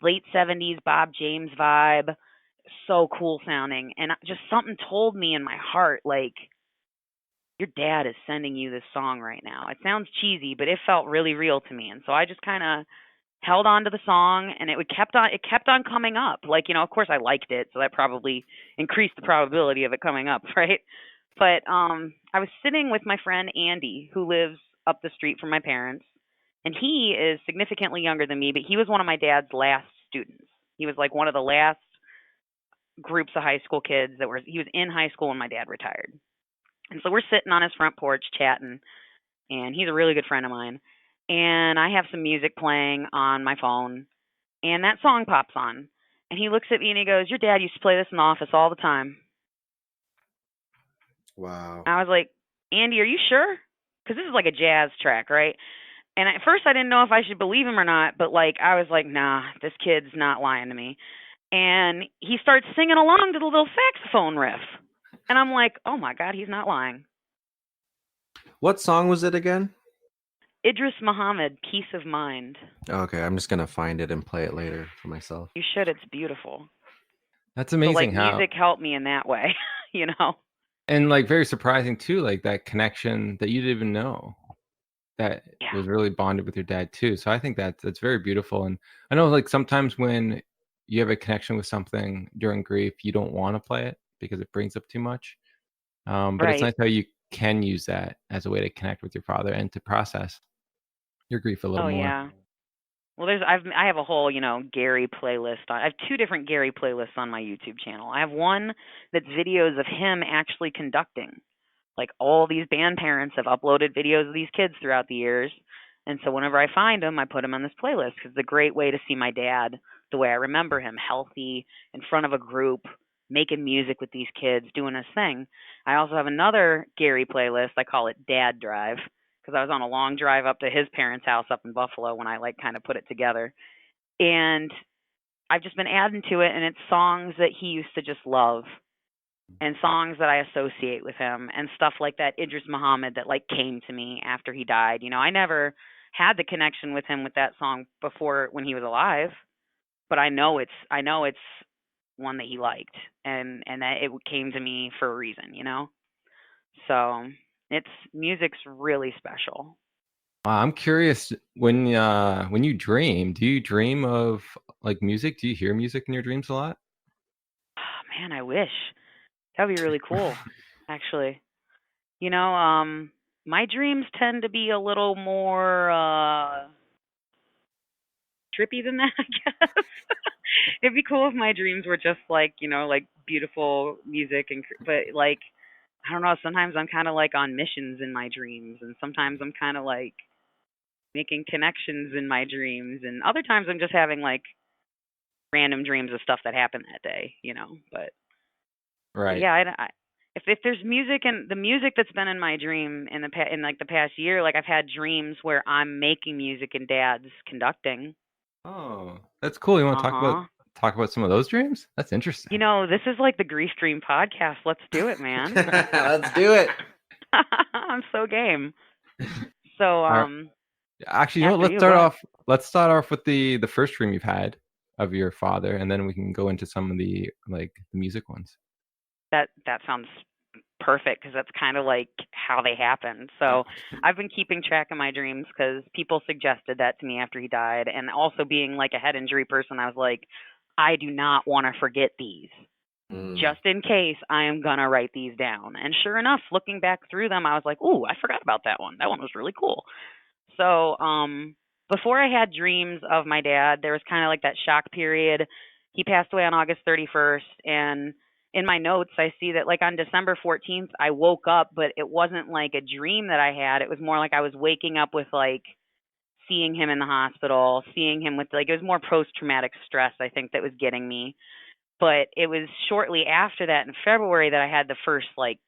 late 70s Bob James vibe, so cool sounding. And just something told me in my heart like your dad is sending you this song right now. It sounds cheesy, but it felt really real to me. And so I just kind of held on to the song, and it kept on coming up. Like, of course I liked it, so that probably increased the probability of it coming up, right? But I was sitting with my friend Andy, who lives up the street from my parents, and he is significantly younger than me, but he was one of my dad's last students. He was like one of the last groups of high school kids he was in high school when my dad retired. And so we're sitting on his front porch chatting, and he's a really good friend of mine. And I have some music playing on my phone, and that song pops on. And he looks at me and he goes, "Your dad used to play this in the office all the time." Wow. I was like, "Andy, are you sure?" Because this is like a jazz track, right? And at first I didn't know if I should believe him or not, but like I was like, "Nah, this kid's not lying to me." And he starts singing along to the little saxophone riff. And I'm like, "Oh my God, he's not lying." What song was it again? Idris Muhammad, Peace of Mind. Okay, I'm just gonna find it and play it later for myself. You should. It's beautiful. That's So amazing like how music helped me in that way, you know. And like very surprising too, like that connection that you didn't even know that was really bonded with your dad too. So I think that's very beautiful. And I know like sometimes when you have a connection with something during grief, you don't want to play it because it brings up too much. But it's Right. nice how you can use that as a way to connect with your father and to process your grief a little Oh more. yeah. Well, I have a whole, Gary playlist. I have two different Gary playlists on my YouTube channel. I have one that's videos of him actually conducting. Like all these band parents have uploaded videos of these kids throughout the years. And so whenever I find them, I put them on this playlist because it's a great way to see my dad the way I remember him, healthy, in front of a group, making music with these kids, doing his thing. I also have another Gary playlist. I call it Dad Drive because I was on a long drive up to his parents' house up in Buffalo when I like kind of put it together. And I've just been adding to it, and it's songs that he used to just love and songs that I associate with him and stuff like that. Idris Muhammad that like came to me after he died. I never had the connection with him with that song before when he was alive, but I know it's one that he liked and that it came to me for a reason. So it's music's really special. I'm curious when you dream, do you dream of like music? Do you hear music in your dreams a lot? Oh, man, I wish. That would be really cool, actually. My dreams tend to be a little more trippy than that, I guess. It'd be cool if my dreams were just like, like beautiful music but like I don't know, sometimes I'm kind of like on missions in my dreams and sometimes I'm kind of like making connections in my dreams and other times I'm just having like random dreams of stuff that happened that day. But Right. yeah, if there's music and the music that's been in my dream in like the past year, like I've had dreams where I'm making music and Dad's conducting. Oh, that's cool. You want to Uh-huh. talk about some of those dreams? That's interesting. This is like the Grief Dream podcast. Let's do it, man. Let's do it. I'm so game. So, All right. Actually, you know what? after you, go ahead. Let's start off with the first dream you've had of your father, and then we can go into some of the like the music ones. That sounds perfect because that's kind of like how they happened. So, I've been keeping track of my dreams because people suggested that to me after he died, and also being like a head injury person, I was like, I do not want to forget these. Just in case, I am gonna write these down. And sure enough, looking back through them, I was like, "Ooh, I forgot about that one. That one was really cool." So, before I had dreams of my dad, there was kind of like that shock period. He passed away on August 31st, and in my notes, I see that like on December 14th, I woke up, but it wasn't like a dream that I had. It was more like I was waking up with like seeing him in the hospital, seeing him with like it was more post-traumatic stress, I think, that was getting me. But it was shortly after that in February that I had the first like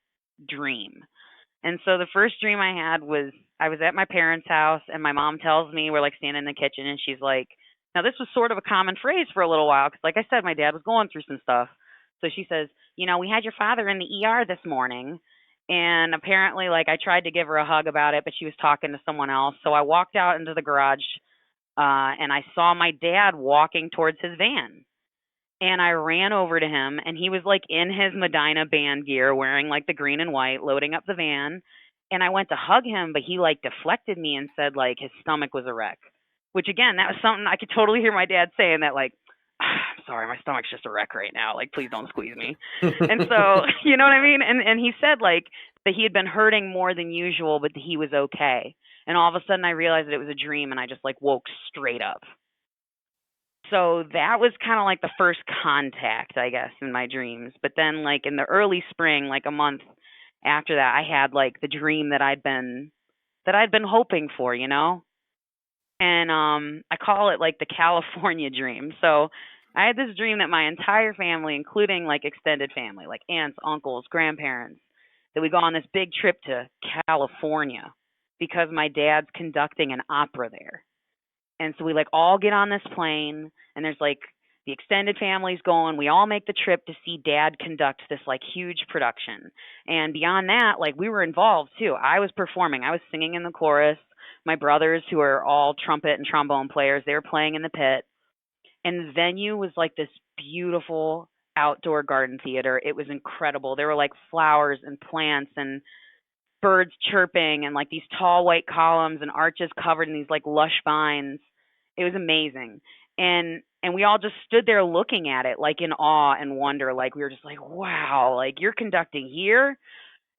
dream. And so the first dream I had was I was at my parents' house and my mom tells me we're like standing in the kitchen and she's like, now this was sort of a common phrase for a little while because like I said, my dad was going through some stuff. So she says, we had your father in the ER this morning. And apparently like I tried to give her a hug about it, but she was talking to someone else. So I walked out into the garage and I saw my dad walking towards his van. And I ran over to him, and he was like in his Medina band gear, wearing like the green and white, loading up the van. And I went to hug him, but he like deflected me and said like his stomach was a wreck. Which again, that was something I could totally hear my dad saying that like, I'm sorry, my stomach's just a wreck right now. Like, please don't squeeze me. And so, you know what I mean? And he said like that he had been hurting more than usual, but he was okay. And all of a sudden I realized that it was a dream, and I just like woke straight up. So that was kind of like the first contact, I guess, in my dreams. But then like in the early spring, like a month after that, I had like the dream that I'd been hoping for. And I call it like the California dream. So I had this dream that my entire family, including like extended family, like aunts, uncles, grandparents, that we go on this big trip to California because my dad's conducting an opera there. And so we like all get on this plane and there's like the extended family's going. We all make the trip to see dad conduct this like huge production. And beyond that, like we were involved too. I was performing. I was singing in the chorus. My brothers, who are all trumpet and trombone players, they were playing in the pit. And the venue was like this beautiful outdoor garden theater. It was incredible. There were like flowers and plants and birds chirping and like these tall white columns and arches covered in these like lush vines. It was amazing. And we all just stood there looking at it like in awe and wonder. Like we were just like, wow, like you're conducting here.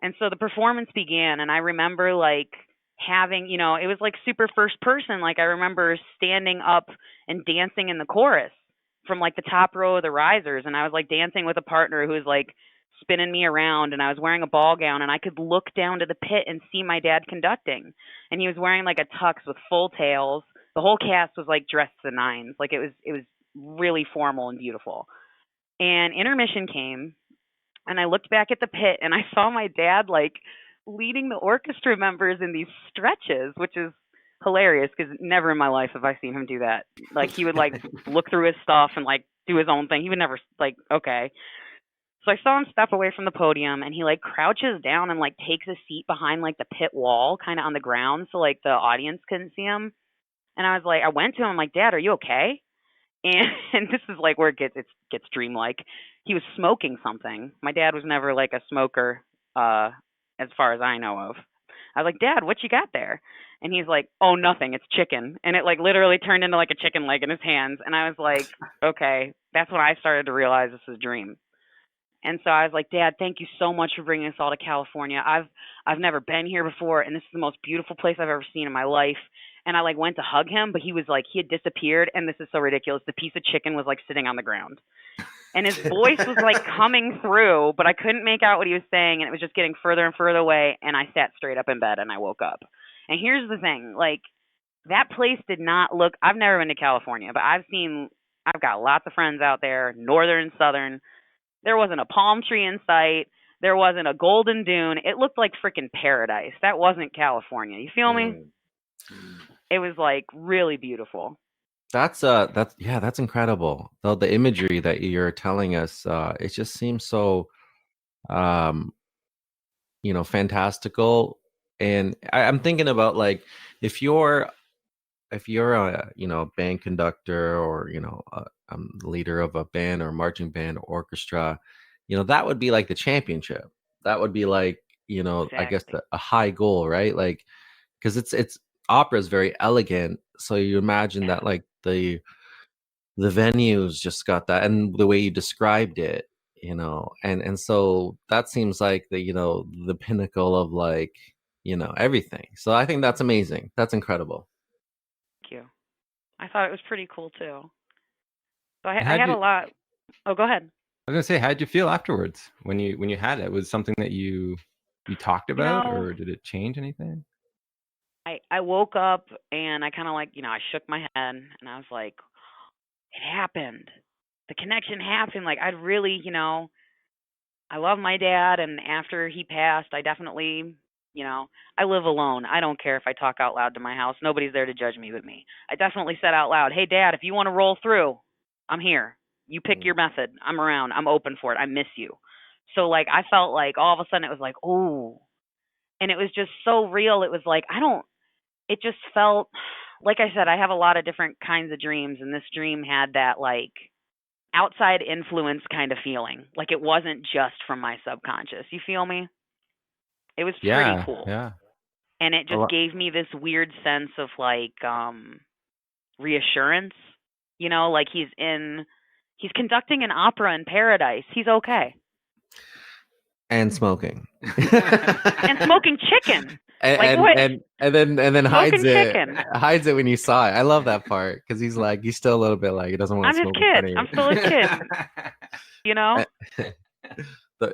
And so the performance began, and I remember like having, it was like super first person. Like I remember standing up and dancing in the chorus from like the top row of the risers, and I was like dancing with a partner who was like spinning me around, and I was wearing a ball gown, and I could look down to the pit and see my dad conducting, and he was wearing like a tux with full tails. The whole cast was like dressed to the nines. Like it was really formal and beautiful. And intermission came, and I looked back at the pit and I saw my dad like leading the orchestra members in these stretches, which is hilarious because never in my life have I seen him do that. Like he would like look through his stuff and like do his own thing. He would never like, okay. So I saw him step away from the podium, and he like crouches down and like takes a seat behind like the pit wall, kind of on the ground, so like the audience couldn't see him. And I was like, I went to him like, Dad, are you okay? And this is like where it gets dreamlike. He was smoking something. My dad was never like a smoker, as far as I know of. I was like, Dad, what you got there? And he's like, oh, nothing. It's chicken. And it like literally turned into like a chicken leg in his hands. And I was like, okay, that's when I started to realize this is a dream. And so I was like, Dad, thank you so much for bringing us all to California. I've never been here before, and this is the most beautiful place I've ever seen in my life. And I like went to hug him, but he was like, he had disappeared, and this is so ridiculous. The piece of chicken was like sitting on the ground. And his voice was like coming through, but I couldn't make out what he was saying, and it was just getting further and further away, and I sat straight up in bed and I woke up. And here's the thing, like that place did not look, I've never been to California, but I've got lots of friends out there, northern, southern. There wasn't a palm tree in sight. There wasn't a golden dune. It looked like freaking paradise. That wasn't California. You feel me? It was like really beautiful. That's incredible. Though the imagery that you're telling us, it just seems so fantastical. And I'm thinking about like if you're a band conductor or a leader of a band or marching band or orchestra, that would be like the championship. That would be like Exactly. I guess a high goal, right? Like because it's opera is very elegant, so you imagine that like the venues just got that, and the way you described it, and so that seems like the pinnacle of like everything. So I think that's amazing. That's incredible. Thank you. I thought it was pretty cool too. So I How'd had you- a lot. Oh, go ahead. I was gonna say, how'd you feel afterwards when you had it? Was it something that you talked about, or did it change anything? I woke up and I kind of like, I shook my head and I was like, it happened. The connection happened. Like I'd really, I love my dad, and after he passed, I definitely, I live alone. I don't care if I talk out loud to my house. Nobody's there to judge me but me. I definitely said out loud, hey, Dad, if you want to roll through, I'm here. You pick your method. I'm around. I'm open for it. I miss you. So, like, I felt like all of a sudden it was like, oh, and it was just so real. It was like, it just felt, like I said, I have a lot of different kinds of dreams, and this dream had that, like, outside influence kind of feeling. Like it wasn't just from my subconscious. You feel me? It was pretty cool. Yeah. And it just gave me this weird sense of like reassurance. Like he's conducting an opera in paradise. He's okay. And smoking. And smoking chicken. And then hides chicken. it. Hides it when you saw it. I love that part because he's still a little bit like he doesn't want to smoke. I'm his kid. I'm still his kid.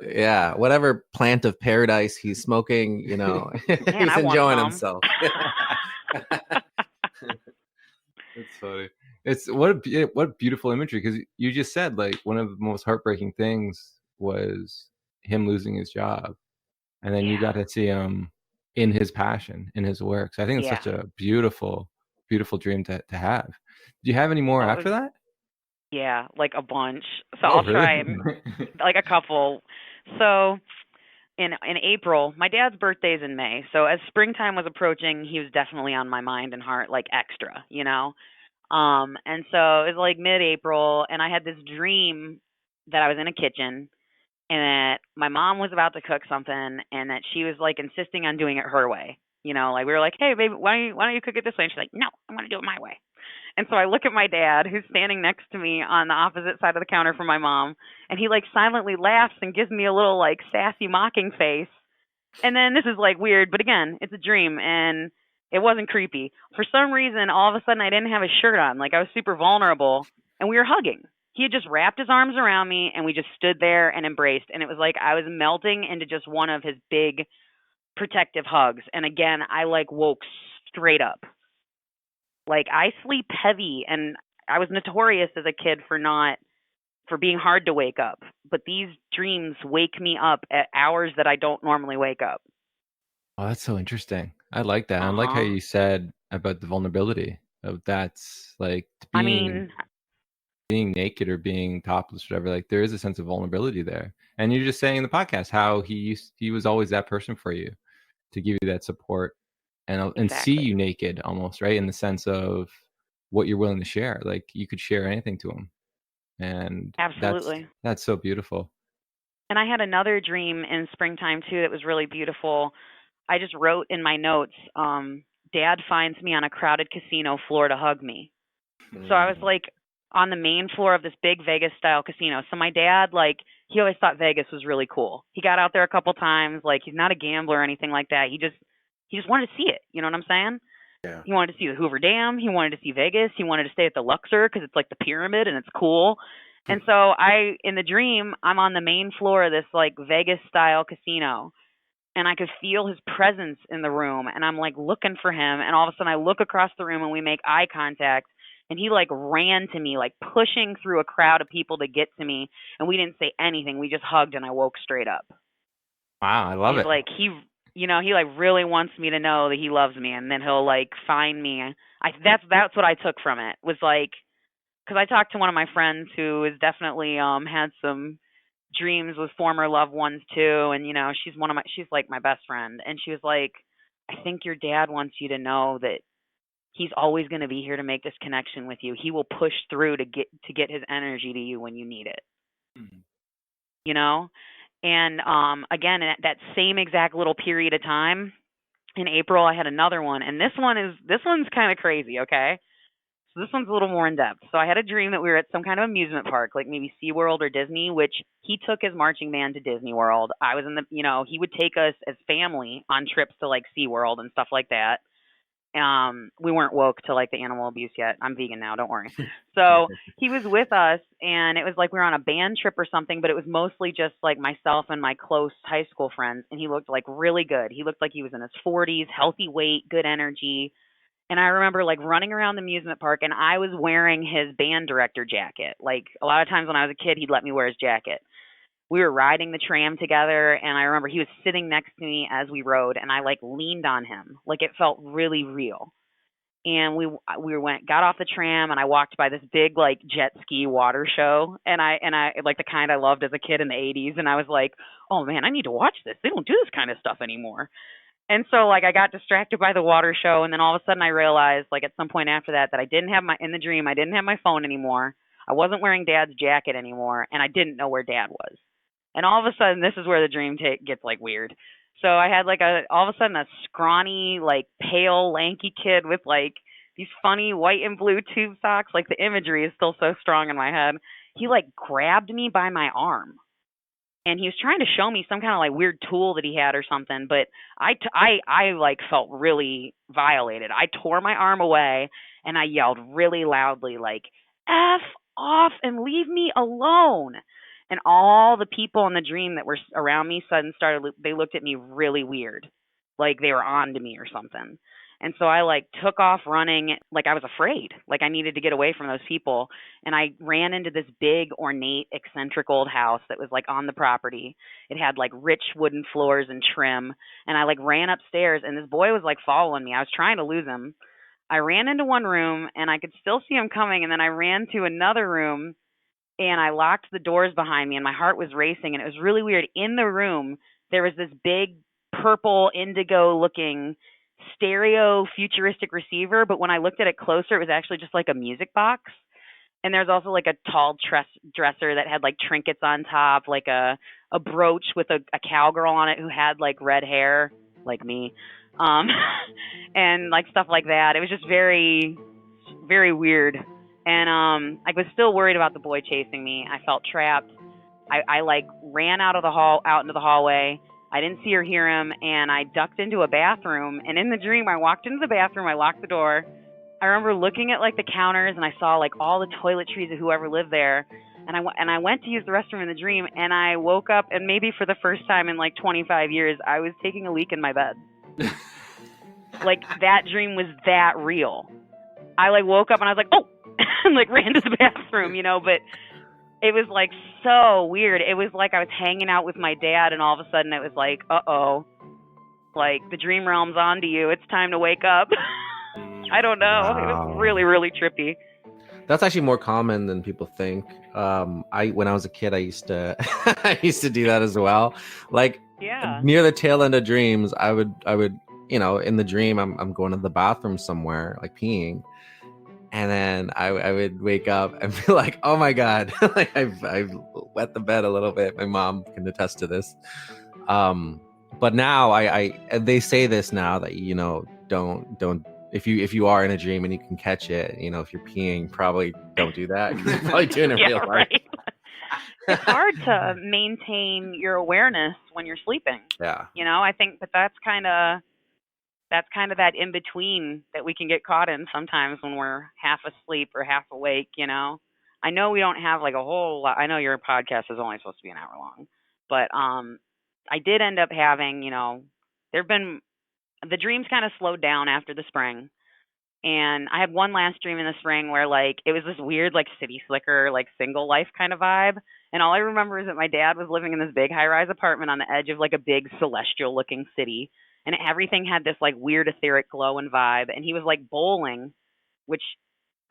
Yeah, whatever plant of paradise he's smoking, Man, he's enjoying himself. It's funny. It's what beautiful imagery, because you just said like one of the most heartbreaking things was him losing his job, and then you got to see him in his passion, in his work. So I think it's such a beautiful dream to have. Do you have any more after that? Yeah, like a bunch. So I'll try and like a couple. So in April, my dad's birthday is in May. So as springtime was approaching, he was definitely on my mind and heart, like extra, And so it was like mid-April, and I had this dream that I was in a kitchen and that my mom was about to cook something and that she was like insisting on doing it her way. You know, like we were like, "Hey, baby, why don't you cook it this way?" And she's like, "No, I'm going to do it my way." And so I look at my dad, who's standing next to me on the opposite side of the counter from my mom, and he like silently laughs and gives me a little like sassy mocking face. And then this is like weird, but again, it's a dream and it wasn't creepy. For some reason, all of a sudden I didn't have a shirt on. Like I was super vulnerable and we were hugging. He had just wrapped his arms around me and we just stood there and embraced. And it was like I was melting into just one of his big protective hugs. And again, I like woke straight up. Like I sleep heavy and I was notorious as a kid for being hard to wake up. But these dreams wake me up at hours that I don't normally wake up. Oh, that's so interesting. I like that. I like how Uh-huh. you said about the vulnerability of that's like I being mean, naked or being topless, whatever. Like there is a sense of vulnerability there. And you're just saying in the podcast how he was always that person for you to give you that support and see exactly. you naked almost, right? In the sense of what you're willing to share. Like you could share anything to him. And Absolutely. that's so beautiful. And I had another dream in springtime too that was really beautiful. I just wrote in my notes, Dad finds me on a crowded casino floor to hug me. So I was like on the main floor of this big Vegas style casino. So my dad, like, he always thought Vegas was really cool. He got out there a couple times. Like, he's not a gambler or anything like that. He just wanted to see it. You know what I'm saying? Yeah. He wanted to see the Hoover Dam. He wanted to see Vegas. He wanted to stay at the Luxor because it's like the pyramid and it's cool. And so in the dream, I'm on the main floor of this like Vegas style casino and I could feel his presence in the room and I'm like looking for him and all of a sudden I look across the room and we make eye contact and he like ran to me like pushing through a crowd of people to get to me and we didn't say anything. We just hugged and I woke straight up. Wow, I love He's it. like he like really wants me to know that he loves me and then he'll like find me. That's what I took from it was like cuz I talked to one of my friends who has definitely had some dreams with former loved ones too and she's like my best friend and she was like I think your dad wants you to know that he's always going to be here to make this connection with you. He will push through to get his energy to you when you need it. Mhm. You know? And again, at that same exact little period of time in April I had another one and this one's kind of crazy, okay? So this one's a little more in depth. So I had a dream that we were at some kind of amusement park, like maybe SeaWorld or Disney, which he took his marching band to Disney World. I was he would take us as family on trips to like SeaWorld and stuff like that. We weren't woke to like the animal abuse yet. I'm vegan now, don't worry. So he was with us and it was like we were on a band trip or something, but it was mostly just like myself and my close high school friends. And he looked like really good. He looked like he was in his 40s, healthy weight, good energy. And I remember like running around the amusement park and I was wearing his band director jacket. Like a lot of times when I was a kid, he'd let me wear his jacket. We were riding the tram together and I remember he was sitting next to me as we rode and I like leaned on him. Like it felt really real. And we got off the tram and I walked by this big like jet ski water show and I like the kind I loved as a kid in the 80s and I was like, "Oh man, I need to watch this. They don't do this kind of stuff anymore." And so like I got distracted by the water show and then all of a sudden I realized like at some point after that I didn't have in the dream I didn't have my phone anymore. I wasn't wearing dad's jacket anymore and I didn't know where dad was. And all of a sudden this is where the dream gets like weird. So I had like all of a sudden a scrawny like pale lanky kid with like these funny white and blue tube socks. Like the imagery is still so strong in my head. He like grabbed me by my arm and he was trying to show me some kind of like weird tool that he had or something, but I like felt really violated. I tore my arm away and I yelled really loudly like F off and leave me alone. And all the people in the dream that were around me suddenly they looked at me really weird. Like they were on to me or something. And so I like took off running like I was afraid. Like I needed to get away from those people and I ran into this big, ornate, eccentric old house that was like on the property. It had like rich wooden floors and trim. And I like ran upstairs and this boy was like following me. I was trying to lose him. I ran into one room and I could still see him coming. And then I ran to another room and I locked the doors behind me and my heart was racing. And it was really weird. In the room, there was this big purple indigo looking stereo futuristic receiver. But when I looked at it closer, it was actually just like a music box And there's also like a tall dresser that had like trinkets on top, like a brooch with a cowgirl on it who had like red hair, like me, and like stuff like that. It was just very, very weird. And I was still worried about the boy chasing me. I felt trapped. I like ran out into the hallway. I didn't see or hear him, and I ducked into a bathroom. And in the dream, I walked into the bathroom. I locked the door. I remember looking at like the counters, and I saw like all the toiletries of whoever lived there. And I went to use the restroom in the dream, and I woke up, and maybe for the first time in like 25 years, I was taking a leak in my bed. Like that dream was that real. I like woke up and I was like, oh, and like ran to the bathroom, but it was like so weird. It was like I was hanging out with my dad, and all of a sudden it was like, uh-oh, like the dream realm's onto you. It's time to wake up. I don't know. Wow. It was really, really trippy. That's actually more common than people think. When I was a kid, I used to do that as well. Like near the tail end of dreams, I would in the dream I'm going to the bathroom somewhere, like peeing. And then I would wake up and be like, oh my God, like I've wet the bed a little bit. My mom can attest to this. But now they say this now that, don't, if you are in a dream and you can catch it, if you're peeing, probably don't do that. You're probably doing it real life. Right. It's hard to maintain your awareness when you're sleeping. Yeah. I think that's kind of that in between that we can get caught in sometimes when we're half asleep or half awake. I know we don't have like a whole lot. I know your podcast is only supposed to be an hour long, but I did end up having, the dreams kind of slowed down after the spring. And I had one last dream in the spring where like it was this weird like city slicker, like single life kind of vibe. And all I remember is that my dad was living in this big high-rise apartment on the edge of like a big celestial looking city. And everything had this like weird etheric glow and vibe. And he was like bowling, which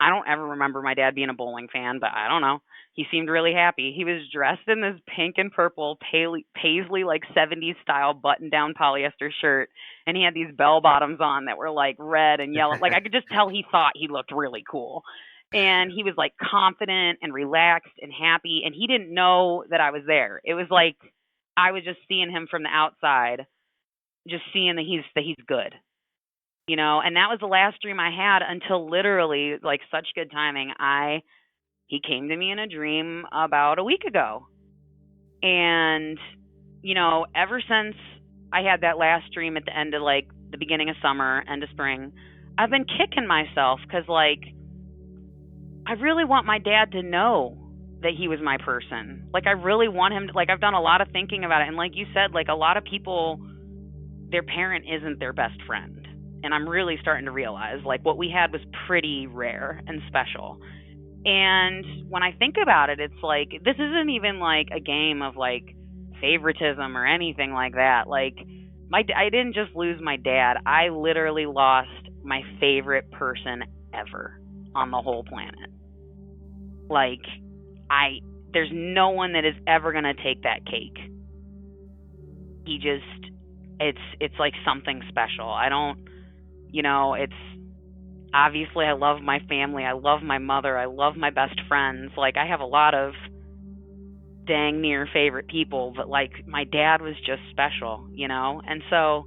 I don't ever remember my dad being a bowling fan, but I don't know. He seemed really happy. He was dressed in this pink and purple paisley like 70s style button-down polyester shirt, and he had these bell bottoms on that were like red and yellow. Like I could just tell he thought he looked really cool. And he was like confident and relaxed and happy, and he didn't know that I was there. It was like I was just seeing him from the outside, just seeing that he's good. And that was the last dream I had until literally like such good timing. He came to me in a dream about a week ago. And, ever since I had that last dream at the end of like the beginning of summer, end of spring, I've been kicking myself because like, I really want my dad to know that he was my person. Like, I really want him to, like, I've done a lot of thinking about it. And like you said, like a lot of people, their parent isn't their best friend. And I'm really starting to realize, like, what we had was pretty rare and special. And when I think about it, it's like, this isn't even, like, a game of, like, favoritism or anything like that. Like, I didn't just lose my dad. I literally lost my favorite person ever on the whole planet. Like, there's no one that is ever going to take that cake. It's like something special. It's obviously I love my family. I love my mother. I love my best friends. Like I have a lot of dang near favorite people, but like my dad was just special, And so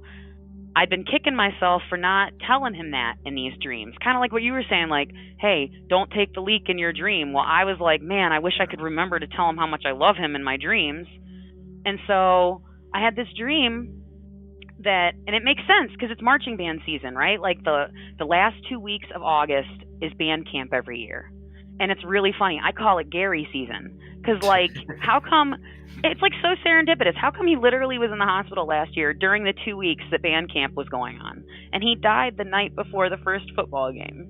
I'd been kicking myself for not telling him that in these dreams. Kind of like what you were saying, like, hey, don't take the leak in your dream. Well, I was like, man, I wish I could remember to tell him how much I love him in my dreams. And so I had this dream and it makes sense because it's marching band season, right? Like the last 2 weeks of August is band camp every year. And it's really funny. I call it Gary season because like, how come it's like so serendipitous. How come he literally was in the hospital last year during the 2 weeks that band camp was going on? And he died the night before the first football game.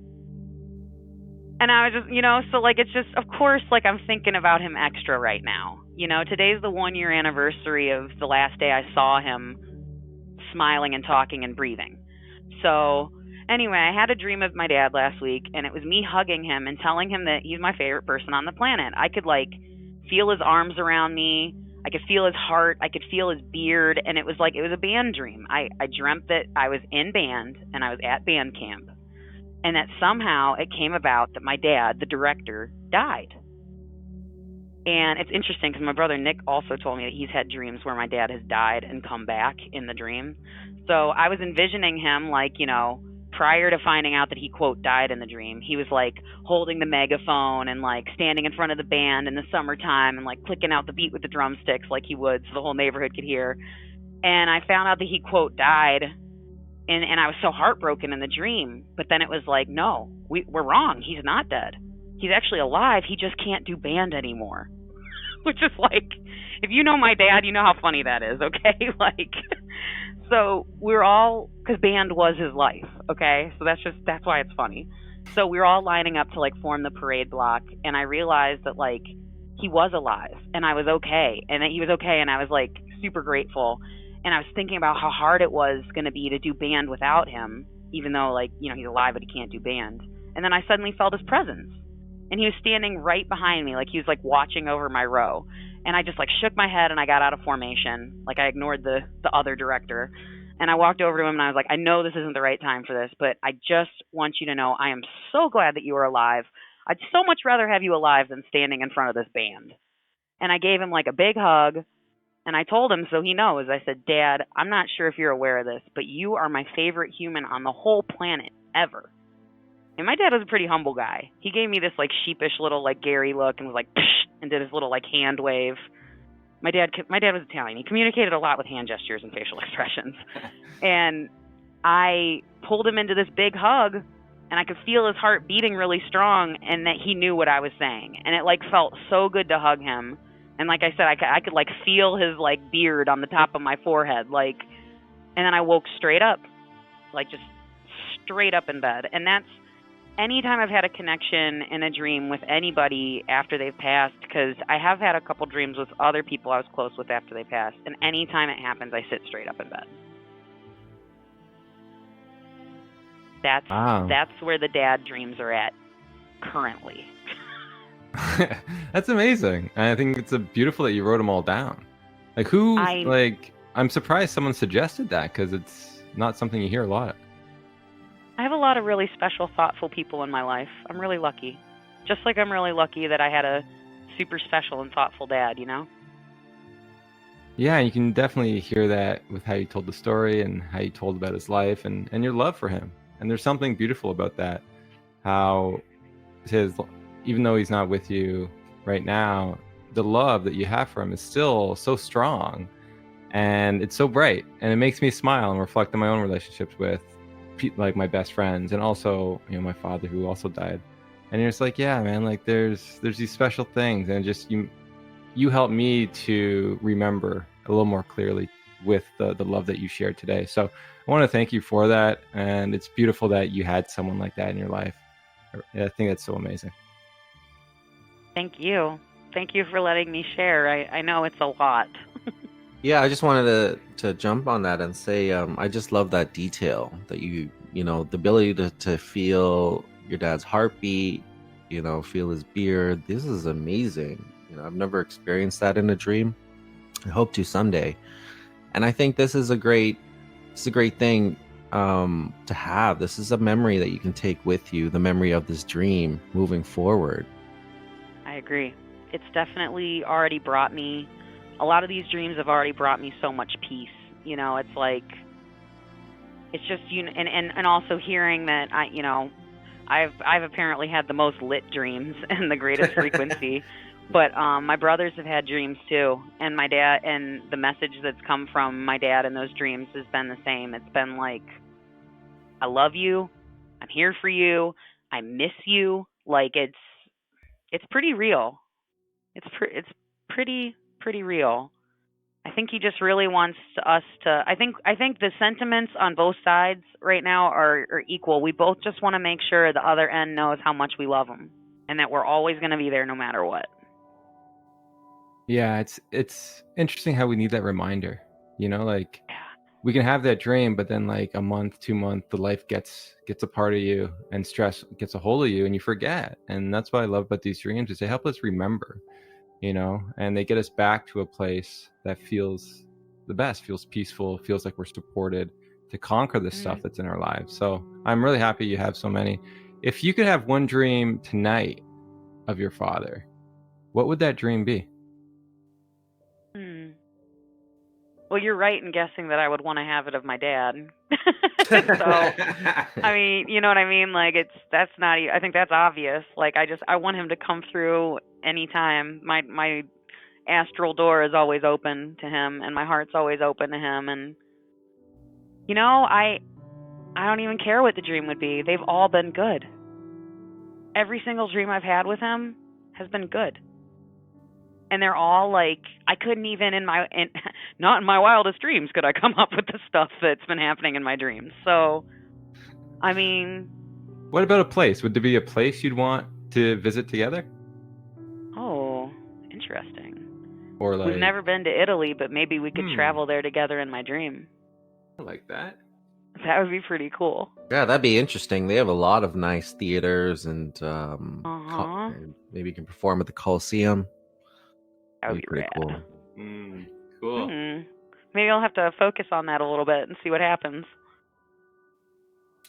And I was just, so like, it's just, of course, like I'm thinking about him extra right now. Today's the 1 year anniversary of the last day I saw him smiling and talking and breathing. So anyway, I had a dream of my dad last week, and it was me hugging him and telling him that he's my favorite person on the planet. I could like feel his arms around me. I could feel his heart. I could feel his beard. And it was like, it was a band dream. I dreamt that I was in band and I was at band camp. and that somehow it came about that my dad, the director, died. And it's interesting because my brother Nick also told me that he's had dreams where my dad has died and come back in the dream. So I was envisioning him like, prior to finding out that he, quote, died in the dream, he was like holding the megaphone and like standing in front of the band in the summertime and like clicking out the beat with the drumsticks like he would so the whole neighborhood could hear. And I found out that he, quote, died. And I was so heartbroken in the dream. But then it was like, no, we're wrong. He's not dead. He's actually alive. He just can't do band anymore. Which is like, if you know my dad, you know how funny that is, okay? Like, so we're all, because band was his life, okay? So that's why it's funny. So we were all lining up to like form the parade block, and I realized that like he was alive, and I was okay, and that he was okay, and I was like super grateful. And I was thinking about how hard it was going to be to do band without him, even though like, he's alive, but he can't do band. And then I suddenly felt his presence. And he was standing right behind me, like he was like watching over my row. And I just like shook my head and I got out of formation. Like I ignored the other director. And I walked over to him and I was like, I know this isn't the right time for this, but I just want you to know I am so glad that you are alive. I'd so much rather have you alive than standing in front of this band. And I gave him like a big hug. And I told him, so he knows, I said, Dad, I'm not sure if you're aware of this, but you are my favorite human on the whole planet ever. And my dad was a pretty humble guy. He gave me this like sheepish little like Gary look and was like, psh, and did his little like hand wave. My dad was Italian. He communicated a lot with hand gestures and facial expressions. And I pulled him into this big hug, and I could feel his heart beating really strong, and that he knew what I was saying. And it like felt so good to hug him. And like I said, I could like feel his like beard on the top of my forehead, like, and then I woke straight up, like just straight up in bed. And that's anytime I've had a connection in a dream with anybody after they've passed, because I have had a couple dreams with other people I was close with after they passed, and anytime it happens, I sit straight up in bed. That's where the dad dreams are at currently. That's amazing. I think it's beautiful that you wrote them all down. Like I'm surprised someone suggested that, because it's not something you hear a lot. I have a lot of really special, thoughtful people in my life. I'm really lucky. Just like I'm really lucky that I had a super special and thoughtful dad, Yeah, you can definitely hear that with how you told the story and how you told about his life and your love for him. And there's something beautiful about that. How even though he's not with you right now, the love that you have for him is still so strong, and it's so bright, and it makes me smile and reflect on my own relationships with like my best friends, and also my father, who also died. And you're just like, yeah, man, like there's these special things, and just you help me to remember a little more clearly with the love that you shared today. So I want to thank you for that, and it's beautiful that you had someone like that in your life. I think that's so amazing. Thank you. Thank you for letting me share. I know it's a lot. Yeah, I just wanted to jump on that and say I just love that detail that the ability to feel your dad's heartbeat, feel his beard. This is amazing. I've never experienced that in a dream. I hope to someday. And I think this is a great thing to have. This is a memory that you can take with you, the memory of this dream moving forward. I agree. It's definitely already brought me, a lot of these dreams have already brought me so much peace. It's like, it's just, and also hearing that I've apparently had the most lit dreams and the greatest frequency, but my brothers have had dreams too. And my dad, and the message that's come from my dad in those dreams has been the same. It's been like, I love you. I'm here for you. I miss you. Like it's pretty real. It's pretty real. I think he just really wants us to. I think the sentiments on both sides right now are equal. We both just want to make sure the other end knows how much we love him, and that we're always going to be there no matter what. Yeah, it's interesting how we need that reminder. We can have that dream, but then like a month, 2 months, the life gets a part of you, and stress gets a hold of you, and you forget. And that's what I love about these dreams, is they help us remember, and they get us back to a place that feels the best, feels peaceful, feels like we're supported, to conquer the stuff that's in our lives. So I'm really happy you have so many. If you could have one dream tonight of your father, what would that dream be? Well, you're right in guessing that I would want to have it of my dad. So, I mean, you know what I mean? Like, that's not, I think that's obvious. Like, I want him to come through anytime. My astral door is always open to him, and my heart's always open to him. And, you know, I don't even care what the dream would be. They've all been good. Every single dream I've had with him has been good. And they're all like, I couldn't even not in my wildest dreams could I come up with the stuff that's been happening in my dreams. So, I mean. What about a place? Would there be a place you'd want to visit together? Oh, interesting. Or like, we've never been to Italy, but maybe we could travel there together in my dream. I like that. That would be pretty cool. Yeah, that'd be interesting. They have a lot of nice theaters, and maybe you can perform at the Coliseum. That would be pretty rad. Cool. Cool. Maybe I'll have to focus on that a little bit and see what happens.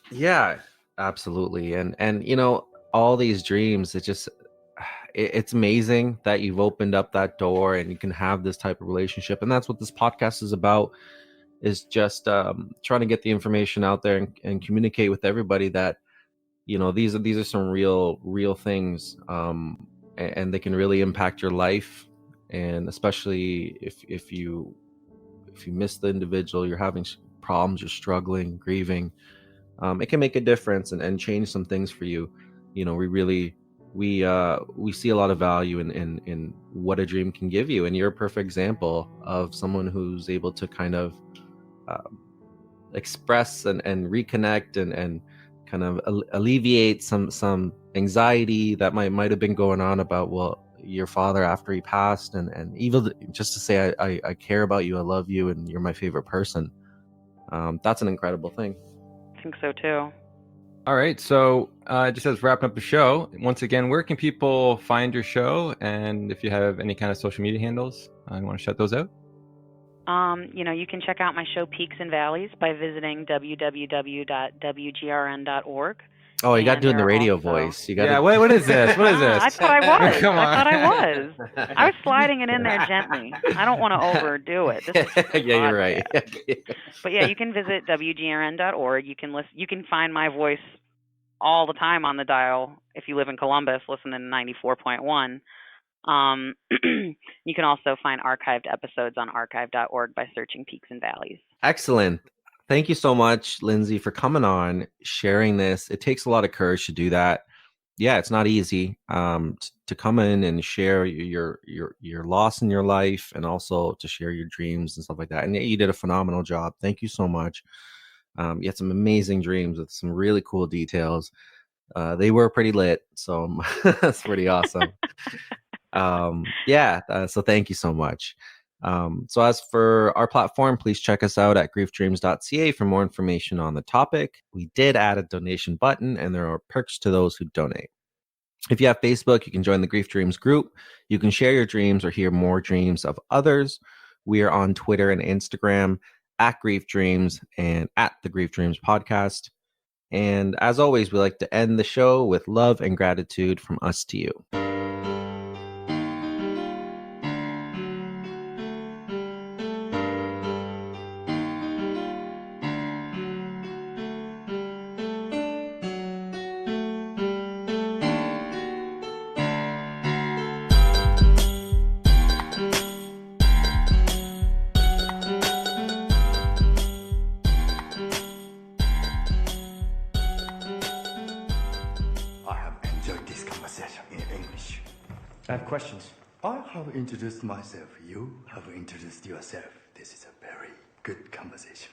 Yeah, absolutely. And you know, all these dreams, it's amazing that you've opened up that door and you can have this type of relationship. And that's what this podcast is about, is just trying to get the information out there and communicate with everybody that, you know, these are some real things, and they can really impact your life. And especially if you miss the individual, you're having problems, you're struggling, grieving, it can make a difference and change some things for you. You know, we see a lot of value in what a dream can give you, and you're a perfect example of someone who's able to kind of express and reconnect and kind of alleviate some anxiety that might have been going on about your father after he passed, and even just to say I care about you, I love you, and you're my favorite person. That's an incredible thing. I think so too. All right, so just as wrapping up the show, once again, where can people find your show? And if you have any kind of social media handles, I want to shout those out. You know, you can check out my show Peaks and Valleys by visiting www.wgrn.org. Oh, you got doing the radio voice. You got. Yeah. What is this? What is this? I thought I was. Come on. I thought I was. I was sliding it in there gently. I don't want to overdo it. This is yeah, you're right. But yeah, you can visit WGRN.org. You can find my voice all the time on the dial if you live in Columbus, listening to 94.1. You can also find archived episodes on archive.org by searching Peaks and Valleys. Excellent. Thank you so much, Lindsay, for coming on, sharing this. It takes a lot of courage to do that. Yeah, it's not easy to come in and share your loss in your life, and also to share your dreams and stuff like that. And you did a phenomenal job. Thank you so much. You had some amazing dreams with some really cool details. They were pretty lit, so that's pretty awesome. So thank you so much. So as for our platform, please check us out at griefdreams.ca for more information on the topic. We did add a donation button, and there are perks to those who donate. If you have Facebook, you can join the Grief Dreams group. You can share your dreams or hear more dreams of others. We are on Twitter and Instagram at Grief Dreams and at the Grief Dreams podcast. And as always, we like to end the show with love and gratitude from us to you. I have questions. I have introduced myself. You have introduced yourself. This is a very good conversation.